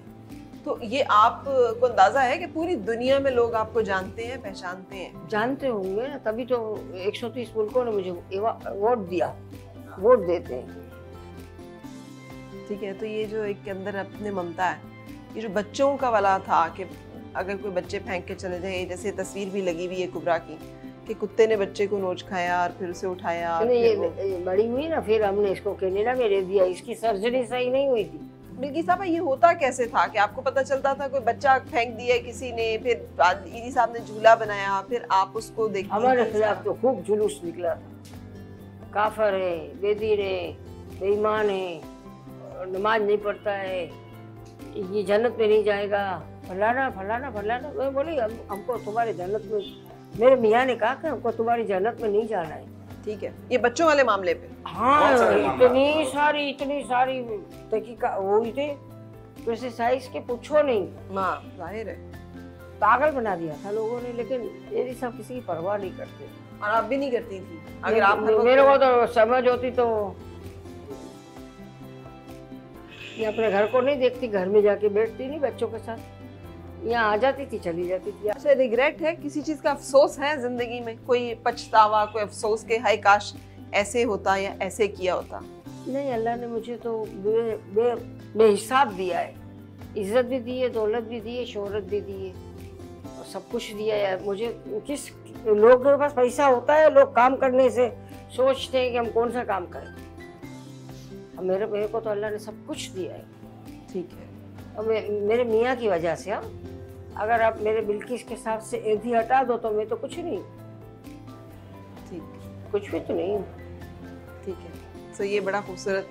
तो ये आपको अंदाजा है कि पूरी दुनिया में लोग आपको जानते हैं, पहचानते हैं? जानते होंगे ना, तभी तो 130 मुल्कों ने मुझे वोट दिया, वोट देते हैं। ठीक है, तो ये जो एक अंदर अपने ममता है, ये जो बच्चों का वाला था कि अगर कोई बच्चे फेंक के चले जाए, जैसे तस्वीर भी लगी हुई है कुबरा की कि कुत्ते ने बच्चे को नोच खाया और फिर उसे उठाया। ये बड़ी हुई ना, फिर हमने इसको कनाडा में दे दिया। इसकी सर्जरी सही नहीं हुई थी। बिल्किस साहब, ये होता कैसे था कि आपको पता चलता था कोई बच्चा फेंक दिया किसी ने, फिर ईदी साहब ने झूला बनाया, फिर आप उसको देखते? हमारे खिलाफ तो खूब जुलूस निकला था, काफर है, बेदीन है, बेईमान है, नमाज नहीं पढ़ता है, ये जन्नत में नहीं जाएगा, फलाना फलाना फलाना। मैं बोली हमको तुम्हारे जन्नत में, मेरे मियाँ ने कहा कि हमको तुम्हारी जन्नत में नहीं जाना है। ठीक है, ये बच्चों वाले मामले पे? हाँ, इतनी सारी तहकीकात हुई थी, प्रेसिसाइज के पूछो नहीं। माँ जाहिर है पागल बना दिया था लोगों ने, लेकिन ये सब किसी की परवाह नहीं करते। और आप भी नहीं करती थी? अगर आप मेरे को तो समझ होती तो ये अपने घर को नहीं देखती, घर में जाके बैठती नहीं बच्चों के साथ, यहाँ आ जाती थी, चली जाती थी। अच्छा, रिग्रेट है, किसी चीज का अफसोस है जिंदगी में? कोई पछतावा, कोई अफसोस के हाय काश ऐसे होता या ऐसे किया होता? नहीं, अल्लाह ने मुझे तो बेहिसाब दिया है, इज्जत भी दी है, दौलत भी दी है, शोहरत भी दी है, और सब कुछ दिया है मुझे। किस लोग के पास पैसा होता है, लोग काम करने से सोचते हैं कि हम कौन सा काम करें। मेरे को तो अल्लाह ने सब कुछ दिया है। ठीक है। और मेरे मियाँ की वजह से। अगर आप मेरे बिल्किस के साथ से एक भी हटा दो तो मैं तो कुछ नहीं, ठीक, कुछ भी तो नहीं हूँ। ठीक है। तो ये बड़ा खूबसूरत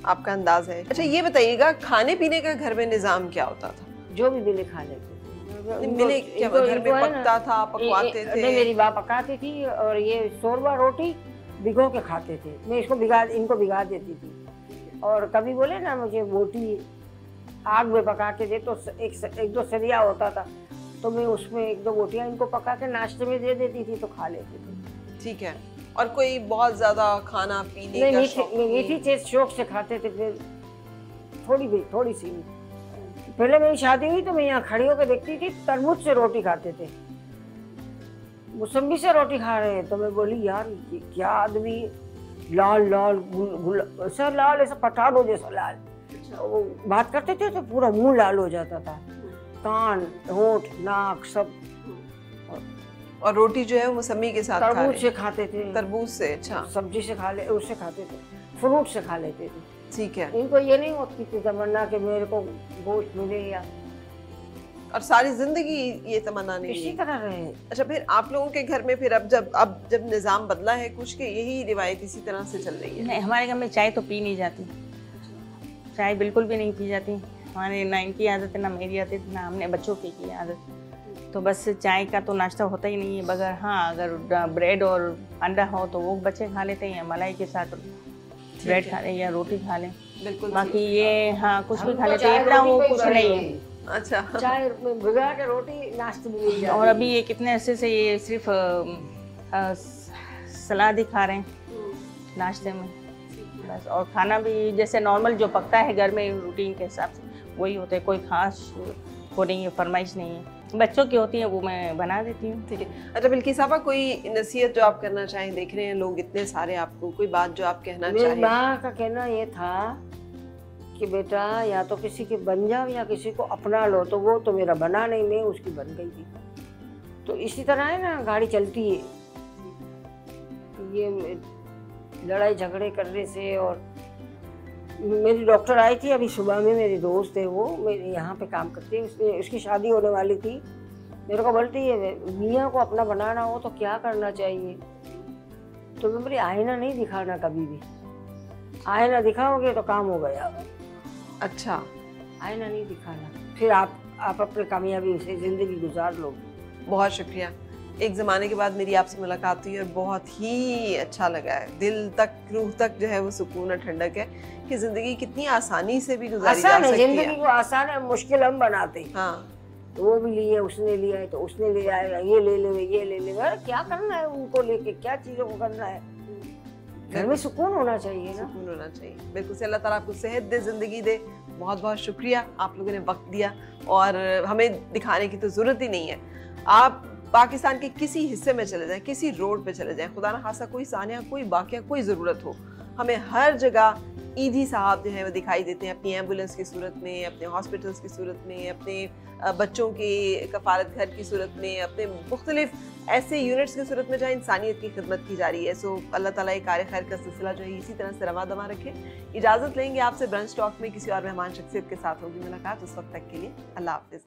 आपका अंदाज है। अच्छा ये बताइएगा, खाने पीने का घर में निजाम क्या होता था? जो भी मिले खा लेते थे। मिले क्या घर में पकता था, पकवाते थे? नहीं, मेरी माँ पकाती थी और ये शोरबा रोटी भिगो के खाते थे। मैं इनको भिगा देती थी। और कभी बोले ना मुझे बोटी आग में पका के दे तो एक दो सरिया होता था, तो मैं उसमें एक दो बोटियां इनको पका के नाश्ते में दे देती थी, तो खा लेते थे। ठीक है। और कोई बहुत ज्यादा खाना पीने का शौक नहीं? मीठी चीज शौक से खाते थे। फिर थोड़ी सी पहले मेरी शादी हुई तो मैं यहाँ खड़ी होकर देखती थी, तरबूज से रोटी खाते थे, मौसम्बी से रोटी खा रहे हैं। तो मैं बोली यार ये क्या आदमी, लाल लाल ऐसा लाल, ऐसा पठानो जैसा लाल। वो बात करते थे तो पूरा मुंह लाल हो जाता था, कान, होंठ, नाक सब। और रोटी जो है वो मौसमी के साथ तरबूज से खाते थे। तरबूज से? अच्छा। सब्जी से उससे खाते थे, फ्रूट से खा लेते थे। ठीक है। इनको ये नहीं होती थी तमन्ना कि मेरे को गोश्त मिले या, और सारी जिंदगी ये तमन्ना नहीं इसी है। तरह रहे। अच्छा, फिर आप लोगों के घर में फिर अब जब निजाम बदला है कुछ के, यही रिवायत इसी तरह से चल रही है? नहीं, हमारे घर में चाय तो पी नहीं जाती, चाय बिल्कुल भी नहीं पी जाती। हमारे ना इनकी आदत है ना मेरी आदत, ना हमने बच्चों की आदत। तो बस चाय का तो नाश्ता होता ही नहीं है बगैर, हाँ अगर ब्रेड और अंडा हो तो वो बच्चे खा लेते हैं, मलाई के साथ ब्रेड खा लें या रोटी खा लें। बिल्कुल। बाकी ये हाँ कुछ भी खा लेते हैं, इतना वो कुछ नहीं है। अच्छा। चाय में भिगा के रोटी नाश्ते में मिल जाती। और अभी ये कितने अरसे से ये सिर्फ सलाद ही खा रहे हैं नाश्ते में बस। और खाना भी जैसे नॉर्मल जो पकता है घर में रूटीन के हिसाब से वही होता है, कोई खास वो नहीं है, फरमाइश नहीं है। बच्चों की होती है वो मैं बना देती हूँ। ठीक है। अच्छा बिल्किस साहबा, कोई नसीहत जो आप करना चाहें? देख रहे हैं लोग इतने सारे, आपको कोई बात जो आप कहना चाहें? मेरी माँ का कहना ये था कि बेटा या तो किसी के बन जाओ या किसी को अपना लो। तो वो तो मेरा बना नहीं, मैं उसकी बन गई थी। तो इसी तरह है ना, गाड़ी चलती है ये लड़ाई झगड़े करने से। और मेरी डॉक्टर आई थी अभी सुबह में, मेरी दोस्त है वो, मेरे यहाँ पे काम करती है, उसकी शादी होने वाली थी। मेरे को बोलती है मियाँ को अपना बनाना हो तो क्या करना चाहिए? तो मैं बोली आईना नहीं दिखाना कभी भी, आईना दिखाओगे तो काम हो गया। अच्छा। आईना नहीं दिखाना, फिर आप अपनी कामयाबी से जिंदगी गुजार लोगे। बहुत शुक्रिया। एक ज़माने के बाद मेरी आपसे मुलाकात हुई और बहुत ही अच्छा लगा है। दिल तक, रूह तक जो है वो सुकून और ठंडक है कि ज़िंदगी कितनी आसानी से भी गुजारी जा सकती है। जिंदगी को आसान है, मुश्किल हम बनाते हैं। हाँ। तो वो भी लिए, उसने लिया है तो उसने ले आएगा, ये ले ले। क्या करना है उनको लेके, क्या चीज़ों को करना है? घर में सुकून होना चाहिए ना। सुकून होना चाहिए, बिल्कुल से। अल्लाह ताला आपको सेहत दे, ज़िंदगी दे। बहुत बहुत शुक्रिया, आप लोगों ने वक्त दिया और हमें दिखाने की तो ज़रूरत ही नहीं है। आप पाकिस्तान के किसी हिस्से में चले जाएं, किसी रोड पे चले जाएं, खुदा ना खासा कोई सानिया, कोई वाक़या, कोई ज़रूरत हो, हमें हर जगह ईदी साहब जो है वो दिखाई देते हैं, अपनी एम्बुलेंस की सूरत में, अपने हॉस्पिटल्स की सूरत में, अपने बच्चों के कफ़ालत घर की सूरत में, अपने मुख्तलिफ ऐसे यूनिट्स की सूरत में जहाँ इंसानियत की खिदमत की जा रही है। सो अल्लाह ताला ये कार खैर का सिलसिला जो है इसी तरह से रवा दवा रखे। इजाज़त लेंगे आपसे, ब्रंच टॉक में किसी और मेहमान शख्सियत के साथ होगी मुलाकात। उस वक्त तक के लिए अल्लाह हाफ़िज़।